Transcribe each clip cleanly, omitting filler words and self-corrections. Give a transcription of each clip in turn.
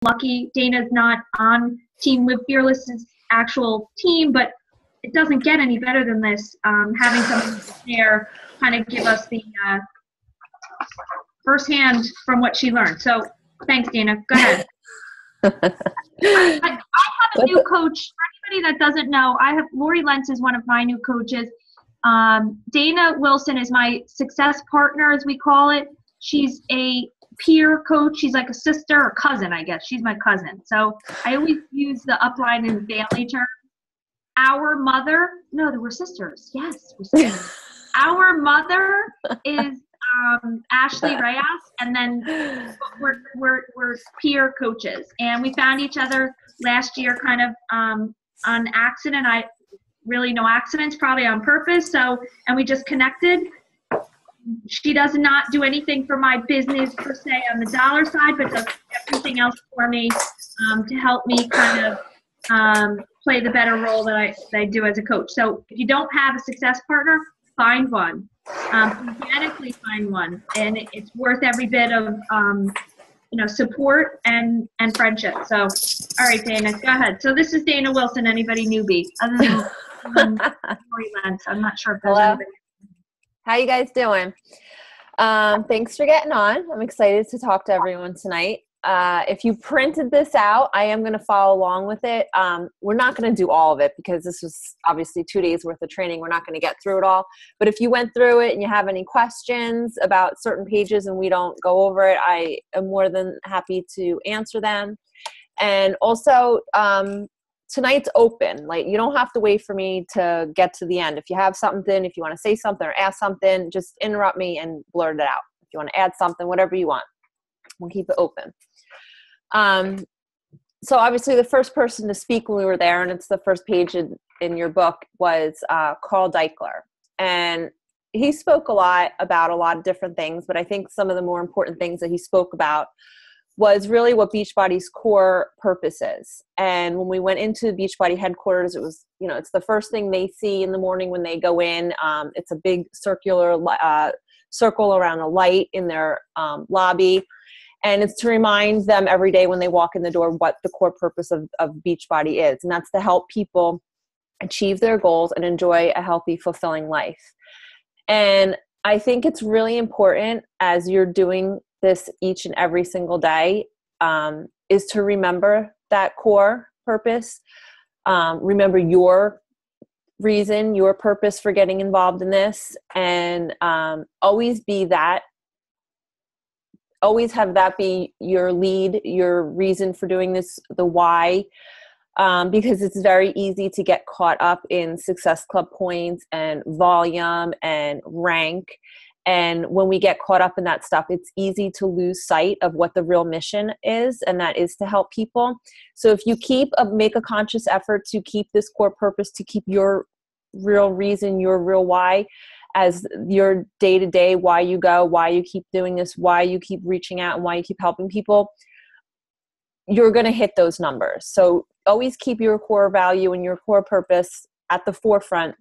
lucky. Dana's not on Team Live Fearless's actual team, but it doesn't get any better than this. Having someone there kind of give us the firsthand from what she learned. So thanks, Dana. Go ahead. I have a new coach. For anybody that doesn't know, Lori Lentz is one of my new coaches. Dana Wilson is my success partner, as we call it. She's a peer coach. She's like a sister or cousin, I guess. She's my cousin. So I always use the upline in family terms. Our mother, no, they were sisters. Yes, we're sisters. Our mother is Ashley Reyes, and then we're peer coaches. And we found each other last year kind of on accident. Really no accidents, probably on purpose. So, and we just connected. She does not do anything for my business per se on the dollar side, but does everything else for me to help me kind of play the better role that I do as a coach. So if you don't have a success partner, find one. Organically find one, and it's worth every bit of support and friendship. So, all right, Dana, go ahead. So this is Dana Wilson. Anybody newbie other than Lori Lentz? I'm not sure if there's anybody. How you guys doing? Thanks for getting on. I'm excited to talk to everyone tonight. If you printed this out, I am going to follow along with it. We're not going to do all of it because this was obviously 2 days worth of training. We're not going to get through it all. But if you went through it and you have any questions about certain pages and we don't go over it, I am more than happy to answer them. And also, tonight's open. Like, you don't have to wait for me to get to the end. If you have something, if you want to say something or ask something, just interrupt me and blurt it out. If you want to add something, whatever you want, we'll keep it open. So obviously the first person to speak when we were there, and it's the first page in your book, was Carl Daikeler. And he spoke a lot about a lot of different things, but I think some of the more important things that he spoke about was really what Beachbody's core purpose is. And when we went into Beachbody headquarters, it was, it's the first thing they see in the morning when they go in. It's a big circular circle around a light in their lobby. And it's to remind them every day when they walk in the door what the core purpose of Beachbody is. And that's to help people achieve their goals and enjoy a healthy, fulfilling life. And I think it's really important as you're doing this each and every single day is to remember that core purpose. Remember your reason, your purpose for getting involved in this, and always be that. Always have that be your lead, your reason for doing this, the why, because it's very easy to get caught up in Success Club points and volume and rank. And when we get caught up in that stuff, it's easy to lose sight of what the real mission is, and that is to help people. So if you make a conscious effort to keep this core purpose, to keep your real reason, your real why, as your day-to-day, why you go, why you keep doing this, why you keep reaching out, and why you keep helping people, you're going to hit those numbers. So always keep your core value and your core purpose at the forefront,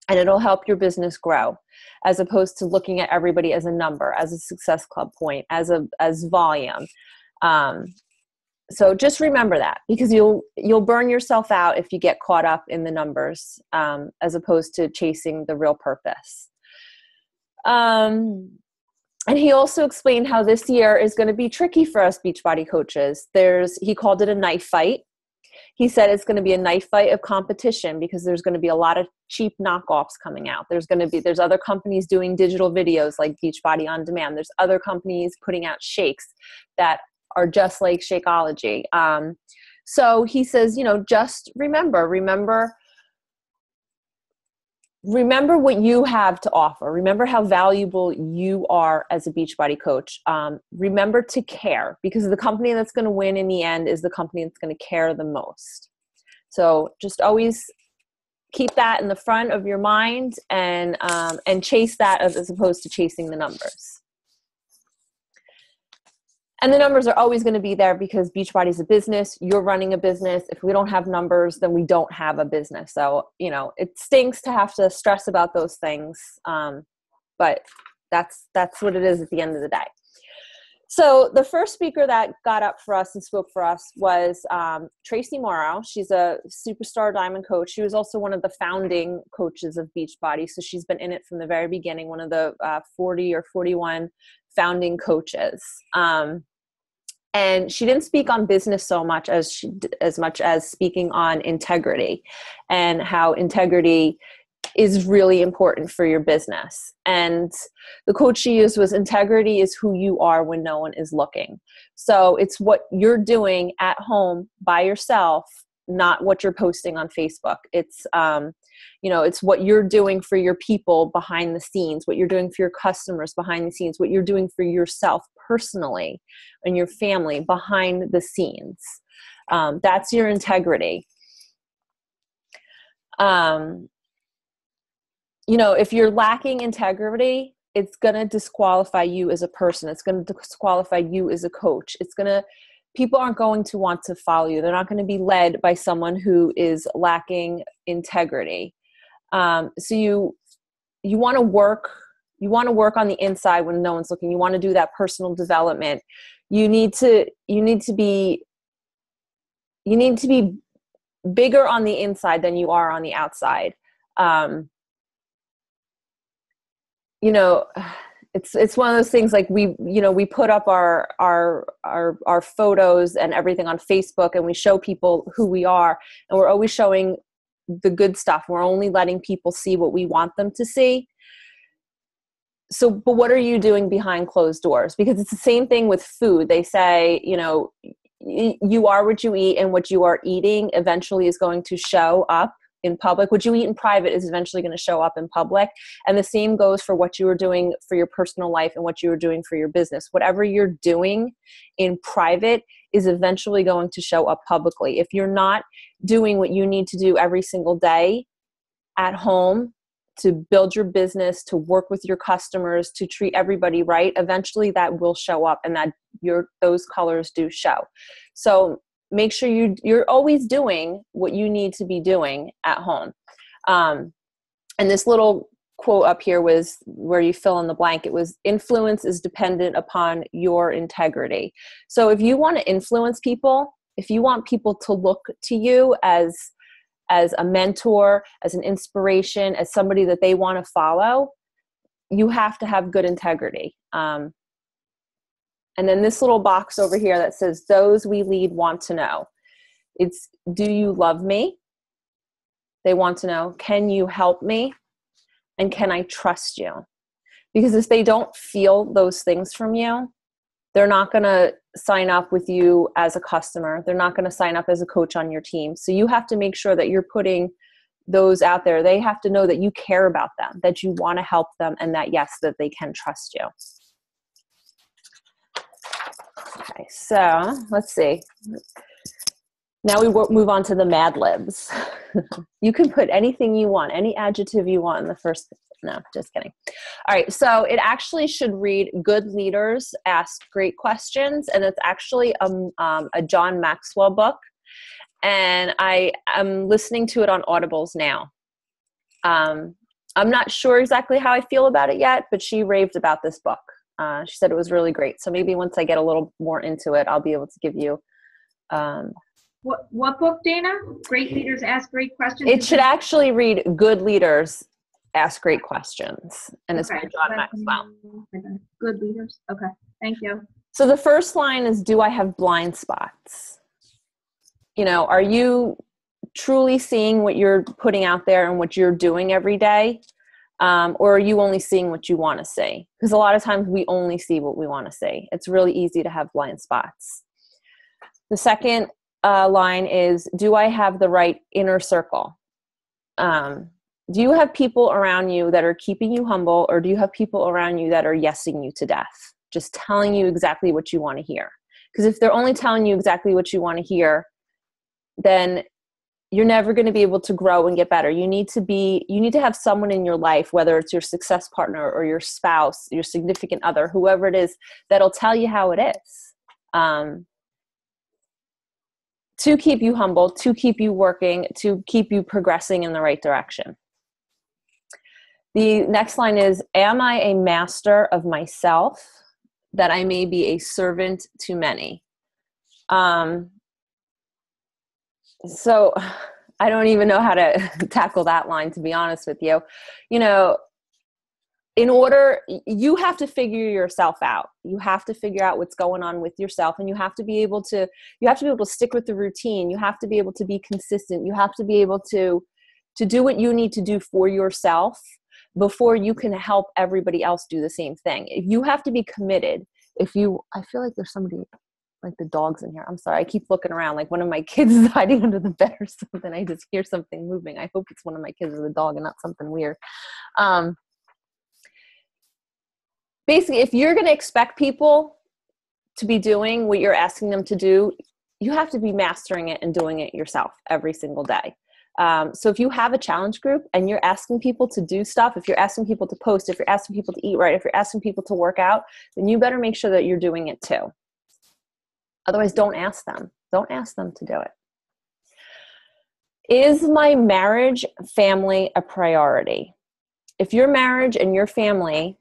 and it'll help your business grow, as opposed to looking at everybody as a number, as a Success Club point, as volume. So just remember that, because you'll burn yourself out if you get caught up in the numbers, as opposed to chasing the real purpose. And he also explained how this year is going to be tricky for us Beachbody coaches. He called it a knife fight. He said it's going to be a knife fight of competition because there's going to be a lot of cheap knockoffs coming out. There's other companies doing digital videos like Beachbody On Demand. There's other companies putting out shakes that are just like Shakeology. So he says, just remember what you have to offer. Remember how valuable you are as a Beachbody coach. Remember to care, because the company that's going to win in the end is the company that's going to care the most. So just always keep that in the front of your mind and chase that as opposed to chasing the numbers. And the numbers are always going to be there because Beachbody is a business. You're running a business. If we don't have numbers, then we don't have a business. So, it stinks to have to stress about those things. But that's what it is at the end of the day. So the first speaker that got up for us and spoke for us was Tracy Morrow. She's a superstar diamond coach. She was also one of the founding coaches of Beachbody. So she's been in it from the very beginning, one of the 40 or 41 founding coaches. And she didn't speak on business so much as much as speaking on integrity, and how integrity is really important for your business. And the quote she used was, integrity is who you are when no one is looking. So it's what you're doing at home by yourself, not what you're posting on Facebook. It's, it's what you're doing for your people behind the scenes, what you're doing for your customers behind the scenes, what you're doing for yourself personally and your family behind the scenes. That's your integrity. If you're lacking integrity, it's going to disqualify you as a person. It's going to disqualify you as a coach. People aren't going to want to follow you. They're not going to be led by someone who is lacking integrity. So you want to work on the inside when no one's looking. You want to do that personal development. You need to be bigger on the inside than you are on the outside. It's one of those things, like we put up our photos and everything on Facebook, and we show people who we are, and we're always showing the good stuff. We're only letting people see what we want them to see. So, but what are you doing behind closed doors? Because it's the same thing with food. They say, you are what you eat, and what you are eating eventually is going to show up in public. What you eat in private is eventually going to show up in public. And the same goes for what you are doing for your personal life and what you are doing for your business. Whatever you're doing in private is eventually going to show up publicly. If you're not doing what you need to do every single day at home to build your business, to work with your customers, to treat everybody right, eventually that will show up, and that those colors do show. So make sure you're always doing what you need to be doing at home. And this little quote up here was where you fill in the blank. It was, influence is dependent upon your integrity. So if you want to influence people, if you want people to look to you as a mentor, as an inspiration, as somebody that they want to follow, you have to have good integrity. And then this little box over here that says, those we lead want to know. It's, do you love me? They want to know, can you help me? And can I trust you? Because if they don't feel those things from you, they're not going to sign up with you as a customer. They're not going to sign up as a coach on your team. So you have to make sure that you're putting those out there. They have to know that you care about them, that you want to help them, and that, yes, that they can trust you. Okay, so let's see. Now we move on to the Mad Libs. You can put anything you want, any adjective you want in the first. No, just kidding. All right, so it actually should read, good leaders ask great questions, and it's actually a John Maxwell book, and I am listening to it on Audibles now. I'm not sure exactly how I feel about it yet, but she raved about this book. She said it was really great. So maybe once I get a little more into it, I'll be able to give you. What book, Dana? Great Leaders Ask Great Questions? It should actually read, Good Leaders Ask Great Questions. And it's by John Maxwell. Good Leaders. Okay. Thank you. So the first line is, do I have blind spots? Are you truly seeing what you're putting out there and what you're doing every day? Or are you only seeing what you want to see? Because a lot of times we only see what we want to see. It's really easy to have blind spots. The second line is, do I have the right inner circle? Do you have people around you that are keeping you humble, or do you have people around you that are yesing you to death, just telling you exactly what you want to hear? Because if they're only telling you exactly what you want to hear, then you're never going to be able to grow and get better. You need to have someone in your life, whether it's your success partner or your spouse, your significant other, whoever it is, that'll tell you how it is. To keep you humble, to keep you working, to keep you progressing in the right direction. The next line is, am I a master of myself? that I may be a servant to many. So I don't even know how to tackle that line, to be honest with you. You know, you have to figure yourself out. You have to figure out what's going on with yourself, and you have to be able to stick with the routine. You have to be able to be consistent. You have to be able to do what you need to do for yourself before you can help everybody else do the same thing. You have to be committed. I feel like there's somebody, like the dogs in here. I'm sorry. I keep looking around like one of my kids is hiding under the bed or something. I just hear something moving. I hope it's one of my kids or the dog and not something weird. Basically, if you're going to expect people to be doing what you're asking them to do, you have to be mastering it and doing it yourself every single day. So if you have a challenge group and you're asking people to do stuff, if you're asking people to post, if you're asking people to eat right, if you're asking people to work out, then you better make sure that you're doing it too. Otherwise, don't ask them. Don't ask them to do it. Is my marriage, family a priority? If your marriage and your family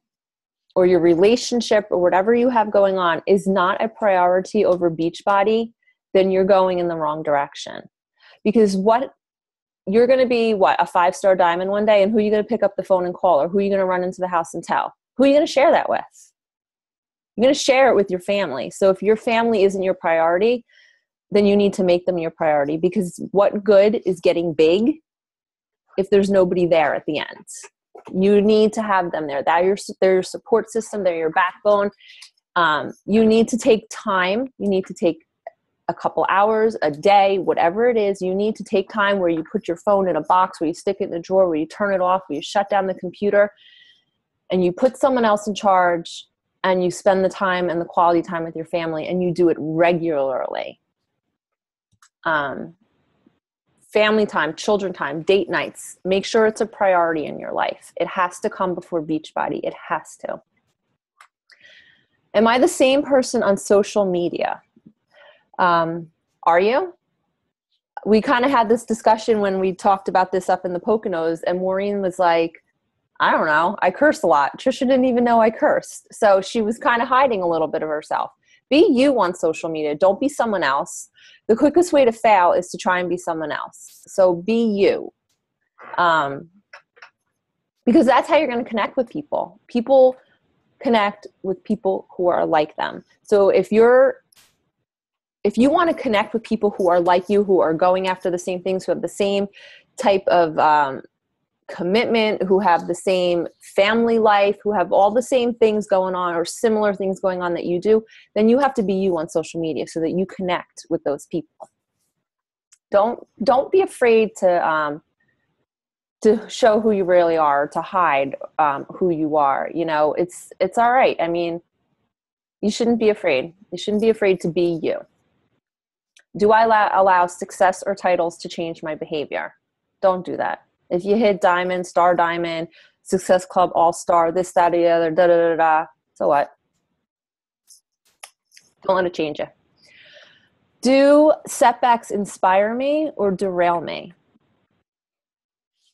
or your relationship or whatever you have going on is not a priority over Beachbody, then you're going in the wrong direction. Because you're going to be a 5-star diamond one day, and who are you going to pick up the phone and call, or who are you going to run into the house and tell? Who are you going to share that with? You're going to share it with your family. So if your family isn't your priority, then you need to make them your priority, because what good is getting big if there's nobody there at the end? You need to have them there. They're your support system. They're your backbone. You need to take time. You need to take a couple hours, a day, whatever it is. You need to take time where you put your phone in a box, where you stick it in a drawer, where you turn it off, where you shut down the computer, and you put someone else in charge, and you spend the time and the quality time with your family, and you do it regularly. Family time, children time, date nights. Make sure it's a priority in your life. It has to come before Beachbody. It has to. Am I the same person on social media? Are you? We kind of had this discussion when we talked about this up in the Poconos, and Maureen was like, I don't know, I curse a lot. Trisha didn't even know I cursed. So she was kind of hiding a little bit of herself. Be you on social media. Don't be someone else. The quickest way to fail is to try and be someone else. So be you. Because that's how you're going to connect with people. People connect with people who are like them. So if you want to connect with people who are like you, who are going after the same things, who have the same type of commitment, who have the same family life, who have all the same things going on or similar things going on that you do, then you have to be you on social media so that you connect with those people. Don't be afraid to show who you really are, to hide who you are. You know, it's all right. I mean, you shouldn't be afraid. You shouldn't be afraid to be you. Do I allow success or titles to change my behavior? Don't do that. If you hit diamond, star diamond, success club, all-star, this, that, or the other, da-da-da-da, so what? Don't let it change you. Do setbacks inspire me or derail me?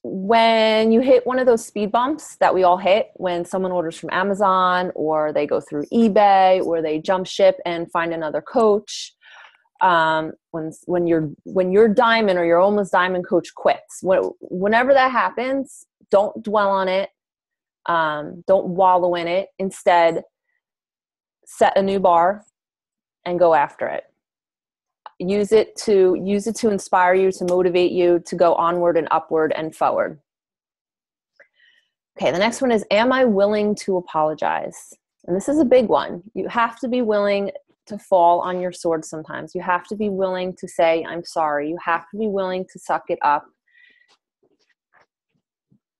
When you hit one of those speed bumps that we all hit, when someone orders from Amazon, or they go through eBay, or they jump ship and find another coach, when your diamond or your almost diamond coach quits, whenever that happens, don't dwell on it. Don't wallow in it. Instead, set a new bar and go after it. Use it to inspire you, to motivate you to go onward and upward and forward. Okay, the next one is, am I willing to apologize? And this is a big one. You have to be willing to fall on your sword sometimes. You have to be willing to say, I'm sorry. You have to be willing to suck it up.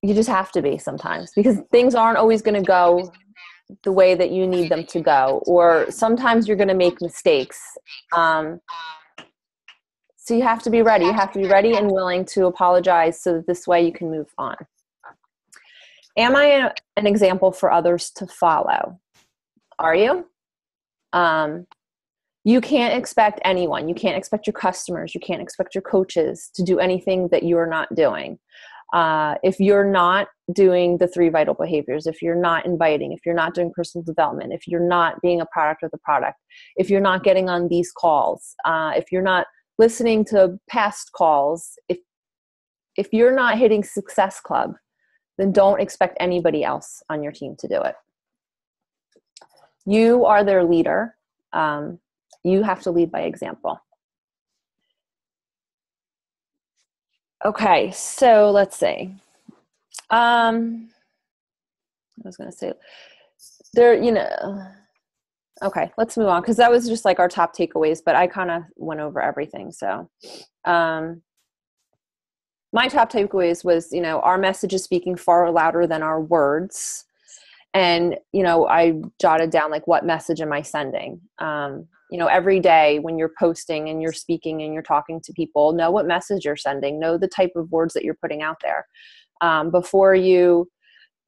You just have to be sometimes, because things aren't always going to go the way that you need them to go, or sometimes you're going to make mistakes. So you have to be ready. You have to be ready and willing to apologize so that this way you can move on. Am I an example for others to follow? Are you? You can't expect anyone. You can't expect your customers. You can't expect your coaches to do anything that you're not doing. If you're not doing the 3 vital behaviors, if you're not inviting, if you're not doing personal development, if you're not being a product of the product, if you're not getting on these calls, if you're not listening to past calls, if you're not hitting Success Club, then don't expect anybody else on your team to do it. You are their leader. You have to lead by example. Okay, so let's see. I was going to say there, okay, let's move on, because that was just like our top takeaways, but I kind of went over everything. So my top takeaways was, our message is speaking far louder than our words. And, I jotted down like, what message am I sending? Every day when you're posting and you're speaking and you're talking to people, know what message you're sending, know the type of words that you're putting out there. Before you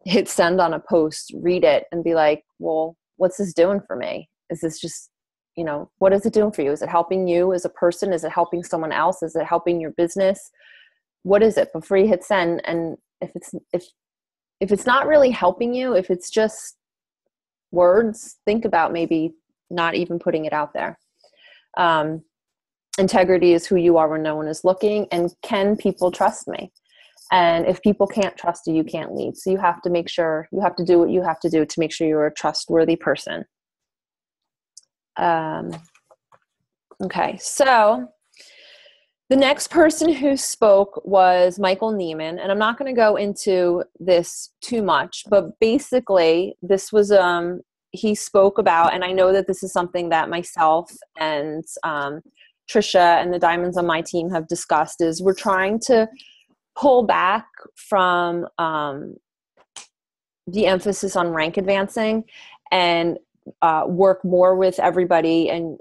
hit send on a post, read it and be like, well, what's this doing for me? Is this just, what is it doing for you? Is it helping you as a person? Is it helping someone else? Is it helping your business? What is it before you hit send? And if it's not really helping you, if it's just words, think about maybe not even putting it out there. Integrity is who you are when no one is looking. And can people trust me? And if people can't trust you, you can't lead. So you have to make sure, you have to do what you have to do to make sure you're a trustworthy person. Okay, so the next person who spoke was Michael Neiman, and I'm not going to go into this too much, but basically this was, he spoke about, and I know that this is something that myself and Trisha and the Diamonds on my team have discussed, is we're trying to pull back from the emphasis on rank advancing and work more with everybody and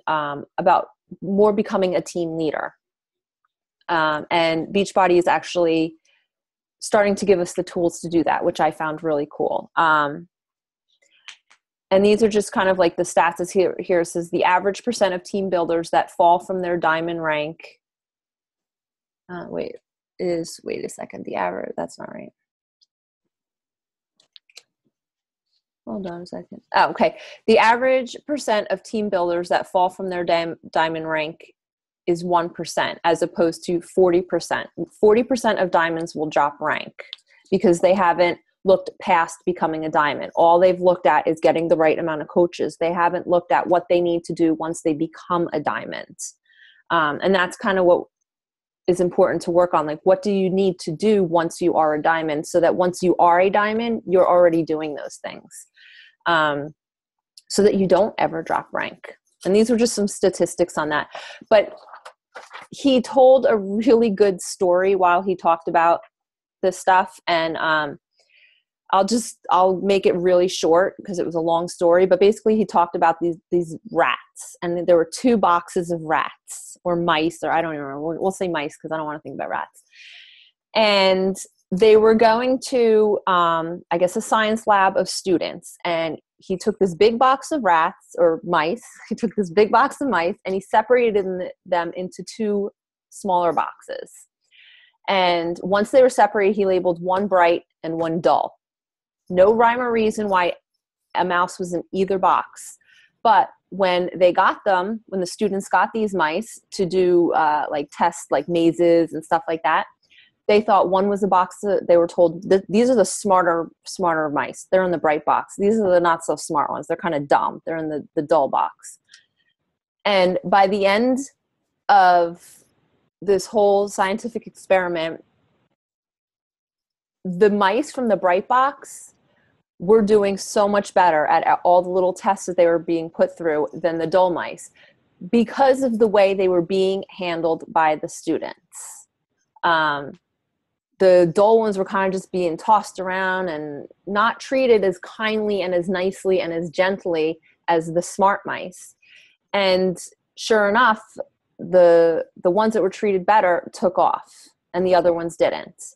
about more becoming a team leader. And Beachbody is actually starting to give us the tools to do that, which I found really cool. And these are just kind of like the stats here. It says the average percent of team builders that fall from their diamond rank. Wait a second. The average, that's not right. Hold on a second. Oh, okay. The average percent of team builders that fall from their diamond rank is 1%, as opposed to 40%. 40% of diamonds will drop rank because they haven't looked past becoming a diamond. All they've looked at is getting the right amount of coaches. They haven't looked at what they need to do once they become a diamond. And that's kind of what is important to work on. Like, what do you need to do once you are a diamond, so that once you are a diamond, you're already doing those things, so that you don't ever drop rank. And these were just some statistics on that. But he told a really good story while he talked about this stuff. And I'll make it really short because it was a long story. But basically he talked about these rats. And there were 2 boxes of rats or mice, or I don't even know. We'll say mice because I don't want to think about rats. And they were going to, I guess, a science lab of students. And he took this big box of rats or mice. He took this big box of mice and he separated them into 2 smaller boxes. And once they were separated, he labeled one bright and one dull. No rhyme or reason why a mouse was in either box. But when the students got these mice to do like tests, like mazes and stuff like that, they thought one was a box. They were told these are the smarter mice. They're in the bright box. These are the not so smart ones. They're kind of dumb. They're in the dull box. And by the end of this whole scientific experiment, the mice from the bright box were doing so much better at all the little tests that they were being put through than the dull mice, because of the way they were being handled by the students. The dull ones were kind of just being tossed around and not treated as kindly and as nicely and as gently as the smart mice. And sure enough, the ones that were treated better took off and the other ones didn't.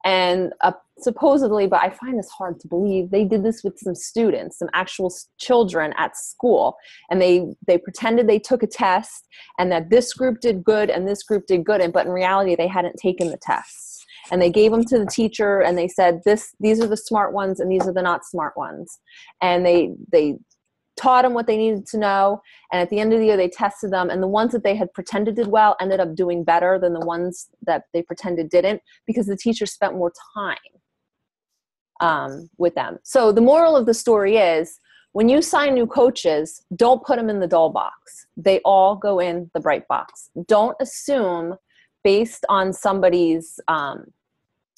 And supposedly, but I find this hard to believe, they did this with some students, some actual children at school. And they pretended they took a test and that this group did good and this group did good. But in reality, they hadn't taken the tests. and they gave them to the teacher, and they said, these are the smart ones and these are the not smart ones. And they taught them what they needed to know. And at the end of the year, they tested them. And the ones that they had pretended did well ended up doing better than the ones that they pretended didn't, because the teacher spent more time with them. So the moral of the story is, when you sign new coaches, don't put them in the dull box. They all go in the bright box. Don't assume based on somebody's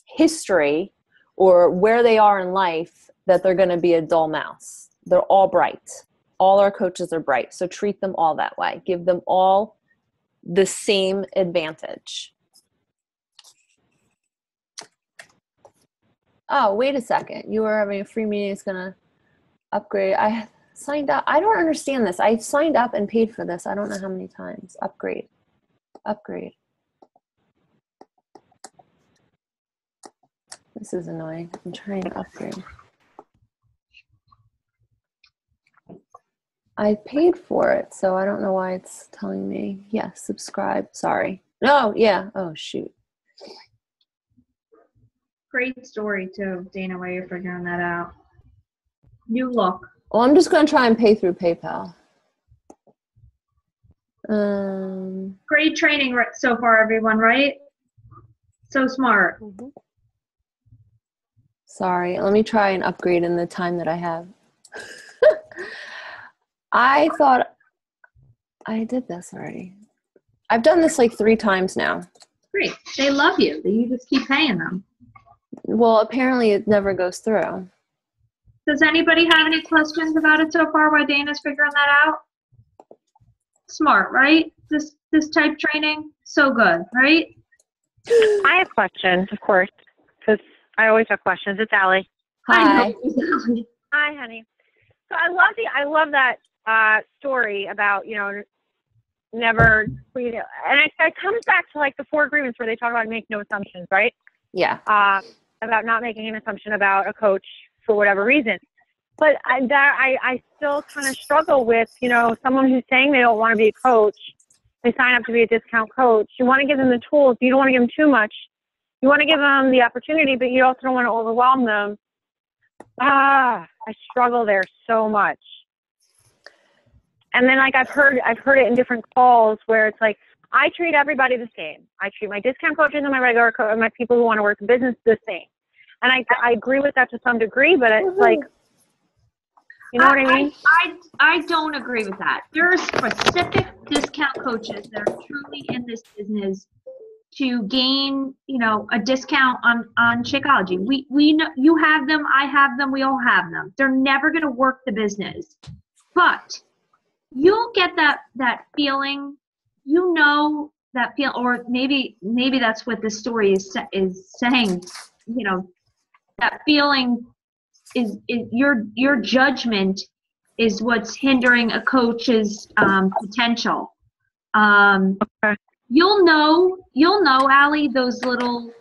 history or where they are in life that they're going to be a dull mouse. They're all bright. All our coaches are bright. So treat them all that way. Give them all the same advantage. Oh, wait a second. You were having a free meeting. It's going to upgrade. I signed up. I don't understand this. I signed up and paid for this. I don't know how many times. Upgrade. This is annoying. I'm trying to upgrade. I paid for it, so I don't know why it's telling me. Yes, subscribe. Sorry. No, yeah. Oh, shoot. Great story, too, Dana, while you're figuring that out. New look. Well, I'm just going to try and pay through PayPal. Great training so far, everyone, right? So smart. Mm-hmm. Sorry. Let me try and upgrade in the time that I have. I thought I did this already. I've done this like 3 times now. Great. They love you. You just keep paying them. Well, apparently it never goes through. Does anybody have any questions about it so far while Dana's figuring that out? Smart, right? This type training, so good, right? I have questions, of course, because I always have questions. It's Allie. Hi. Hi, honey. So I love that story about, never, and it comes back to like the 4 agreements where they talk about make no assumptions, right? Yeah. About not making an assumption about a coach for whatever reason. But I still kind of struggle with, someone who's saying they don't want to be a coach. They sign up to be a discount coach. You want to give them the tools. You don't want to give them too much. You want to give them the opportunity, but you also don't want to overwhelm them. I struggle there so much. And then like I've heard it in different calls where it's like, I treat everybody the same. I treat my discount coaches and my regular my people who want to work in business the same. And I agree with that to some degree, but it's like, you know what I mean? I don't agree with that. There are specific discount coaches that are truly in this business to gain, a discount on Shakeology. We know you have them, I have them, we all have them. They're never going to work the business, but you'll get that feeling, that feel, or maybe that's what this story is saying. That feeling is your judgment is what's hindering a coach's potential. Okay. You'll know, Allie, those little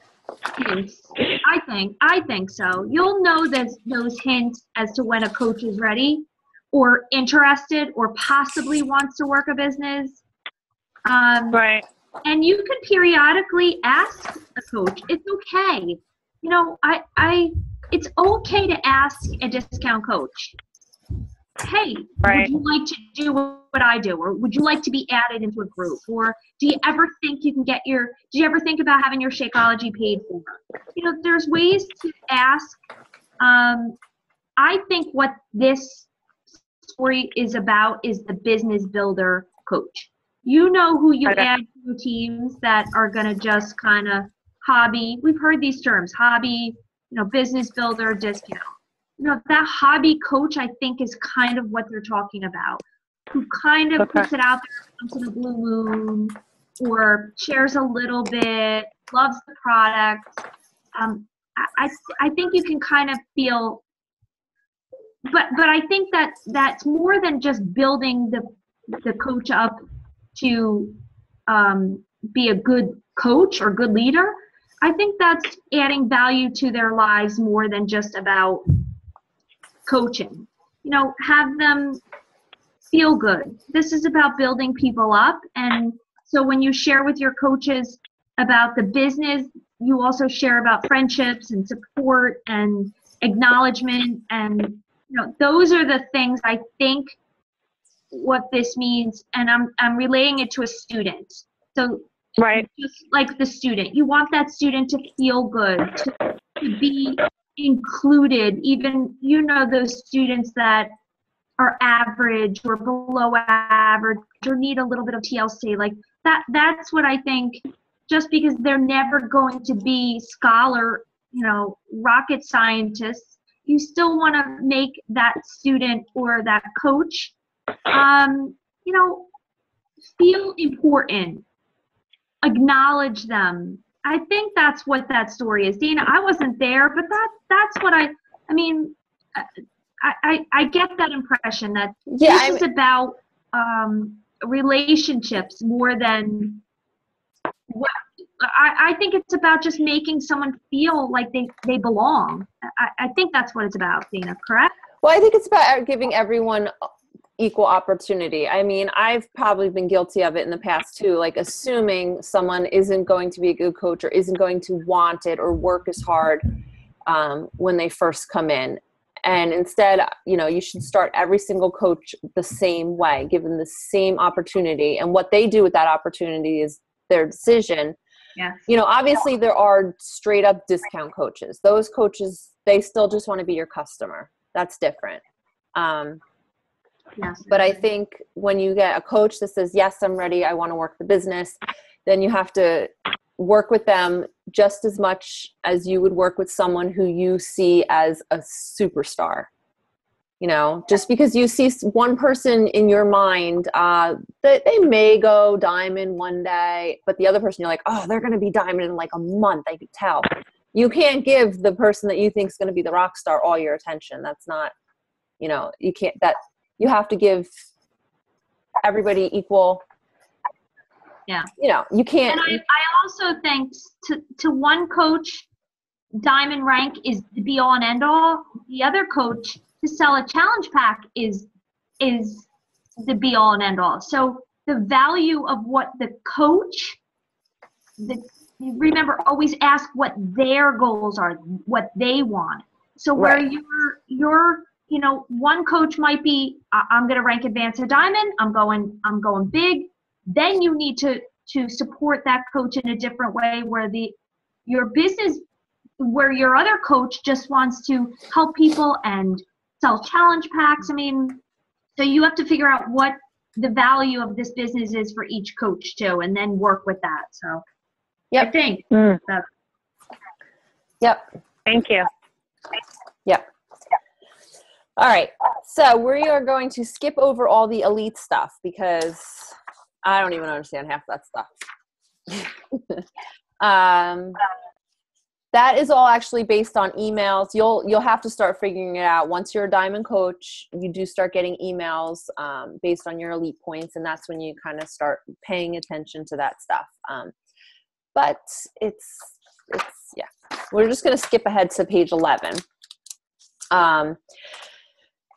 hints. I think so. You'll know those hints as to when a coach is ready or interested or possibly wants to work a business. Right. And you can periodically ask a coach. It's okay. It's okay to ask a discount coach, hey, right. Would you like to do what I do? Or would you like to be added into a group? Or do you ever think do you ever think about having your Shakeology paid for? There's ways to ask. I think what this story is about is the business builder coach. You know who you add to teams that are going to just kind of hobby. We've heard these terms, hobby, business builder, discount. That hobby coach, I think, is kind of what they're talking about, who kind of puts it out there once in a blue moon or shares a little bit, loves the product. I think you can kind of feel, but I think that's more than just building the coach up to be a good coach or good leader. I think that's adding value to their lives more than just about coaching. Have them feel good. This is about building people up. And so when you share with your coaches about the business you also share about friendships and support and acknowledgement, and those are the things I think what this means. And I'm relating it to a student. So Right. just like the student, you want that student to feel good, to be included, even those students that are average or below average or need a little bit of TLC, like that's what I think. Just because they're never going to be scholar, rocket scientists, you still want to make that student or that coach, feel important, acknowledge them. I think that's what that story is. Dana, I wasn't there, but that's what I get that impression that this is about relationships more than what. I think it's about just making someone feel like they belong. I think that's what it's about, Dana, correct? Well, I think it's about giving everyone equal opportunity. I mean, I've probably been guilty of it in the past too, like assuming someone isn't going to be a good coach or isn't going to want it or work as hard when they first come in. And instead, you should start every single coach the same way, give them the same opportunity. And what they do with that opportunity is their decision. Yes. Obviously there are straight up discount coaches. Those coaches, they still just want to be your customer. That's different. Yes. But I think when you get a coach that says, yes, I'm ready, I want to work the business, then you have to work with them just as much as you would work with someone who you see as a superstar. Just because you see one person in your mind that they may go diamond one day, but the other person you're like, oh, they're going to be diamond in like a month. I could tell. You can't give the person that you think is going to be the rock star all your attention. That's not, you can't, you have to give everybody equal. Yeah. You can't. And I also think to one coach, diamond rank is the be all and end all. The other coach, to sell a challenge pack is the be all and end all. So the value of what the coach, remember, always ask what their goals are, what they want. So where Right. you're one coach might be, I'm going to rank advanced to diamond. I'm going big. Then you need to support that coach in a different way where your business, where your other coach just wants to help people and sell challenge packs. I mean, so you have to figure out what the value of this business is for each coach too, and then work with that. So Yep. I think that. Yep. Thank you. Yep. All right. So we are going to skip over all the elite stuff because I don't even understand half that stuff. That is all actually based on emails. You'll have to start figuring it out. Once you're a diamond coach, you do start getting emails based on your elite points, and that's when you kind of start paying attention to that stuff. But it's yeah. We're just going to skip ahead to page 11.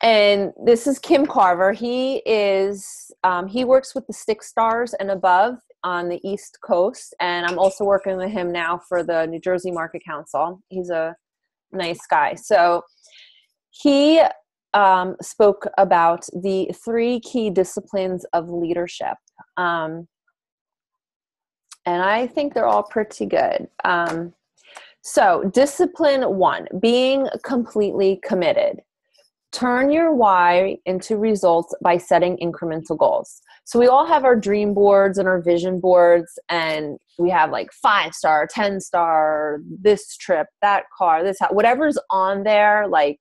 And this is Kim Carver. He works with the 6 stars and above on the East Coast, and I'm also working with him now for the New Jersey Market Council. He's a nice guy. So he spoke about the 3 key disciplines of leadership, and I think they're all pretty good. So discipline 1, being completely committed. Turn your why into results by setting incremental goals. So we all have our dream boards and our vision boards, and we have like 5-star, 10-star, this trip, that car, this, whatever's on there. Like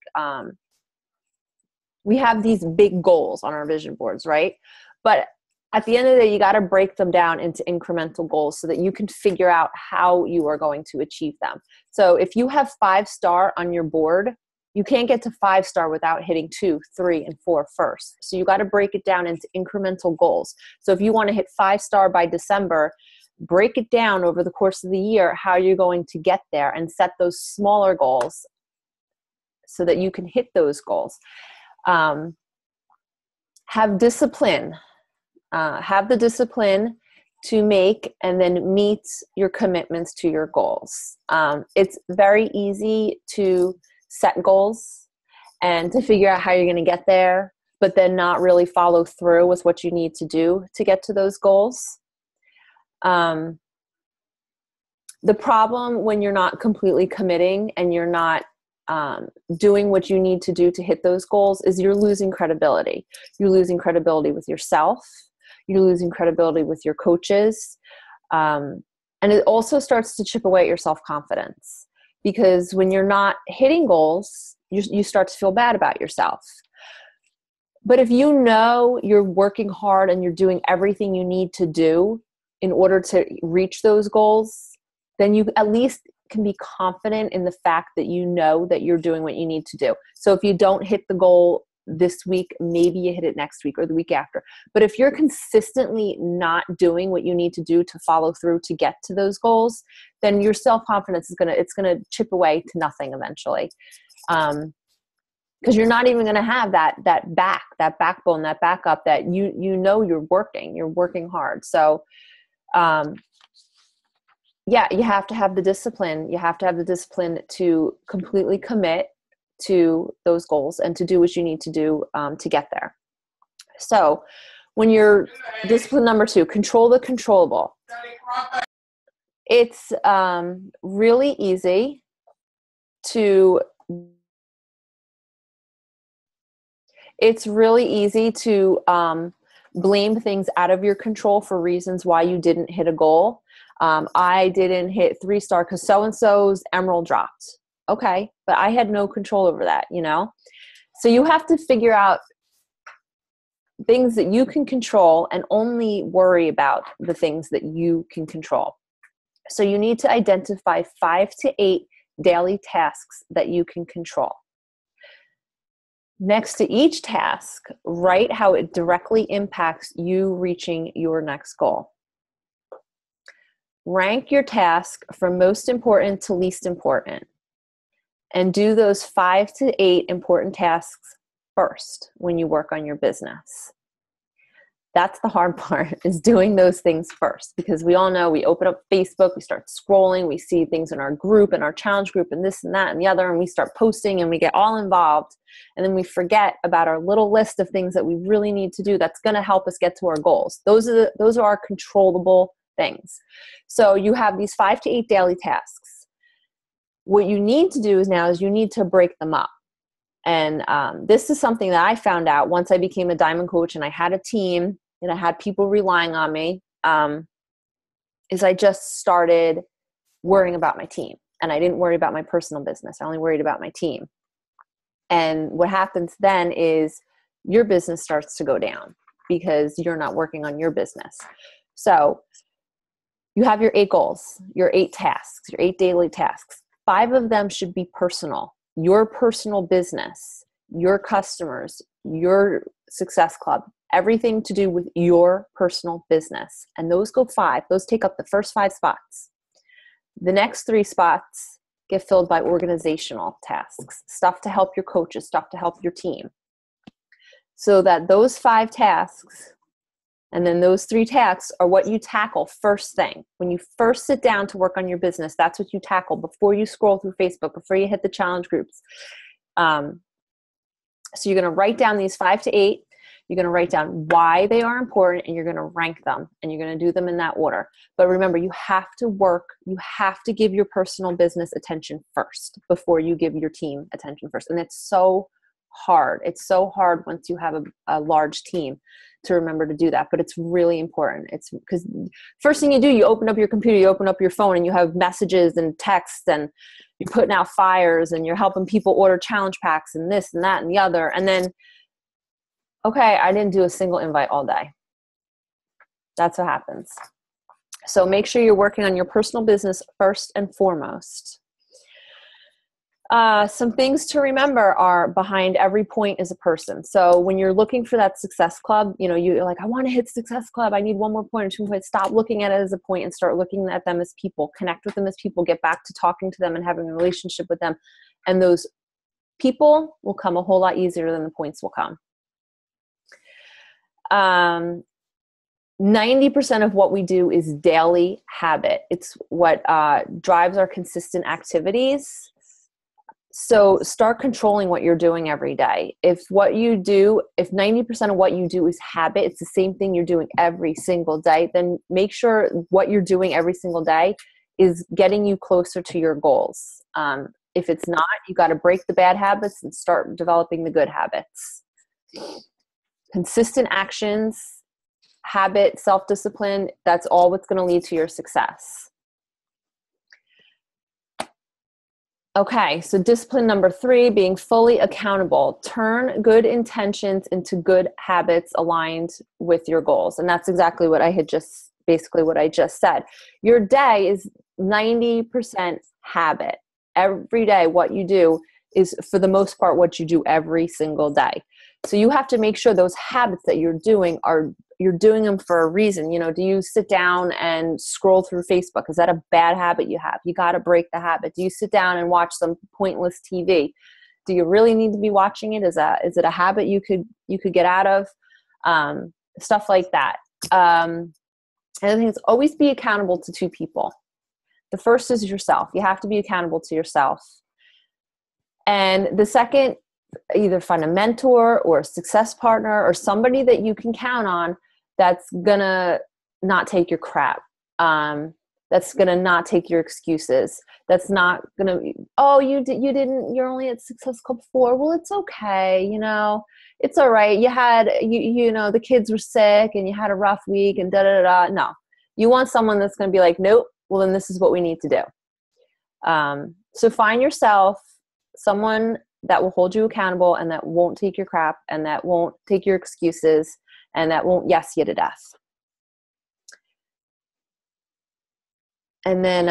we have these big goals on our vision boards, right? But at the end of the day, you got to break them down into incremental goals so that you can figure out how you are going to achieve them. So if you have 5-star on your board, you can't get to 5-star without hitting 2, 3, and 4 first. So you got to break it down into incremental goals. So if you want to hit 5-star by December, break it down over the course of the year, how you're going to get there, and set those smaller goals so that you can hit those goals. Have discipline. Have the discipline to make and then meet your commitments to your goals. It's very easy to set goals and to figure out how you're going to get there, but then not really follow through with what you need to do to get to those goals. The problem when you're not completely committing and you're not doing what you need to do to hit those goals is you're losing credibility. You're losing credibility with yourself. You're losing credibility with your coaches. And it also starts to chip away at your self-confidence, because when you're not hitting goals, you start to feel bad about yourself. But if you know you're working hard and you're doing everything you need to do in order to reach those goals, then you at least can be confident in the fact that you know that you're doing what you need to do. So if you don't hit the goal this week, maybe you hit it next week or the week after. But if you're consistently not doing what you need to do to follow through to get to those goals, then your self-confidence is it's gonna chip away to nothing eventually. Because you're not even going to have that backbone, that backup that you know you're working hard. So, yeah, you have to have the discipline. You have to have the discipline to completely commit to those goals and to do what you need to do to get there. So when you're discipline number 2, control the controllable. It's really easy to blame things out of your control for reasons why you didn't hit a goal. I didn't hit 3-star because so-and-so's emerald dropped. Okay, but I had no control over that, So you have to figure out things that you can control and only worry about the things that you can control. So you need to identify 5 to 8 daily tasks that you can control. Next to each task, write how it directly impacts you reaching your next goal. Rank your task from most important to least important, and do those 5 to 8 important tasks first when you work on your business. That's the hard part, is doing those things first, because we all know we open up Facebook, we start scrolling, we see things in our group and our challenge group and this and that and the other, and we start posting and we get all involved, and then we forget about our little list of things that we really need to do that's going to help us get to our goals. Those are our controllable things. So you have these 5 to 8 daily tasks. What you need to do is you need to break them up. And this is something that I found out once I became a diamond coach and I had a team and I had people relying on me, is I just started worrying about my team. And I didn't worry about my personal business. I only worried about my team. And what happens then is your business starts to go down because you're not working on your business. So you have your 8 goals, your 8 tasks, your 8 daily tasks. 5 of them should be personal. Your personal business, your customers, your success club, everything to do with your personal business. And those go 5. Those take up the first 5 spots. The next 3 spots get filled by organizational tasks, stuff to help your coaches, stuff to help your team. So that those 5 tasks and then those 3 tasks are what you tackle first thing. When you first sit down to work on your business, that's what you tackle before you scroll through Facebook, before you hit the challenge groups. So you're going to write down these 5 to 8. You're going to write down why they are important, and you're going to rank them, and you're going to do them in that order. But remember, you have to give your personal business attention first before you give your team attention first. And it's so hard. It's so hard once you have a large team to remember to do that, but it's really important. It's because first thing you do, you open up your computer, you open up your phone, and you have messages and texts, and you're putting out fires, and you're helping people order challenge packs and this and that and the other. And then, okay, I didn't do a single invite all day. That's what happens. So make sure you're working on your personal business first and foremost. Some things to remember are behind every point is a person. So when you're looking for that success club, you're like, I want to hit success club. I need 1 more point or 2 more points. Stop looking at it as a point and start looking at them as people. Connect with them as people. Get back to talking to them and having a relationship with them. And those people will come a whole lot easier than the points will come. 90% of what we do is daily habit. It's what drives our consistent activities. So start controlling what you're doing every day. If 90% of what you do is habit, it's the same thing you're doing every single day, then make sure what you're doing every single day is getting you closer to your goals. If it's not, you got to break the bad habits and start developing the good habits. Consistent actions, habit, self-discipline, that's all what's going to lead to your success. Okay, so discipline number 3, being fully accountable. Turn good intentions into good habits aligned with your goals. And that's exactly what I just said. Your day is 90% habit. Every day, what you do is, for the most part, what you do every single day. So you have to make sure those habits that you're doing you're doing them for a reason. Do you sit down and scroll through Facebook? Is that a bad habit you have? You got to break the habit. Do you sit down and watch some pointless TV? Do you really need to be watching it? Is it a habit you could get out of? Stuff like that. And the thing is, always be accountable to 2 people. The first is yourself. You have to be accountable to yourself. And the second, either find a mentor or a success partner or somebody that you can count on that's gonna not take your crap. That's gonna not take your excuses. That's not gonna, you're only at Success Club 4. Well, it's okay. It's all right. You had, the kids were sick and you had a rough week and No, you want someone that's going to be like, nope. Well, then this is what we need to do. So find yourself someone that will hold you accountable and that won't take your crap and that won't take your excuses and that won't yes you to death. And then,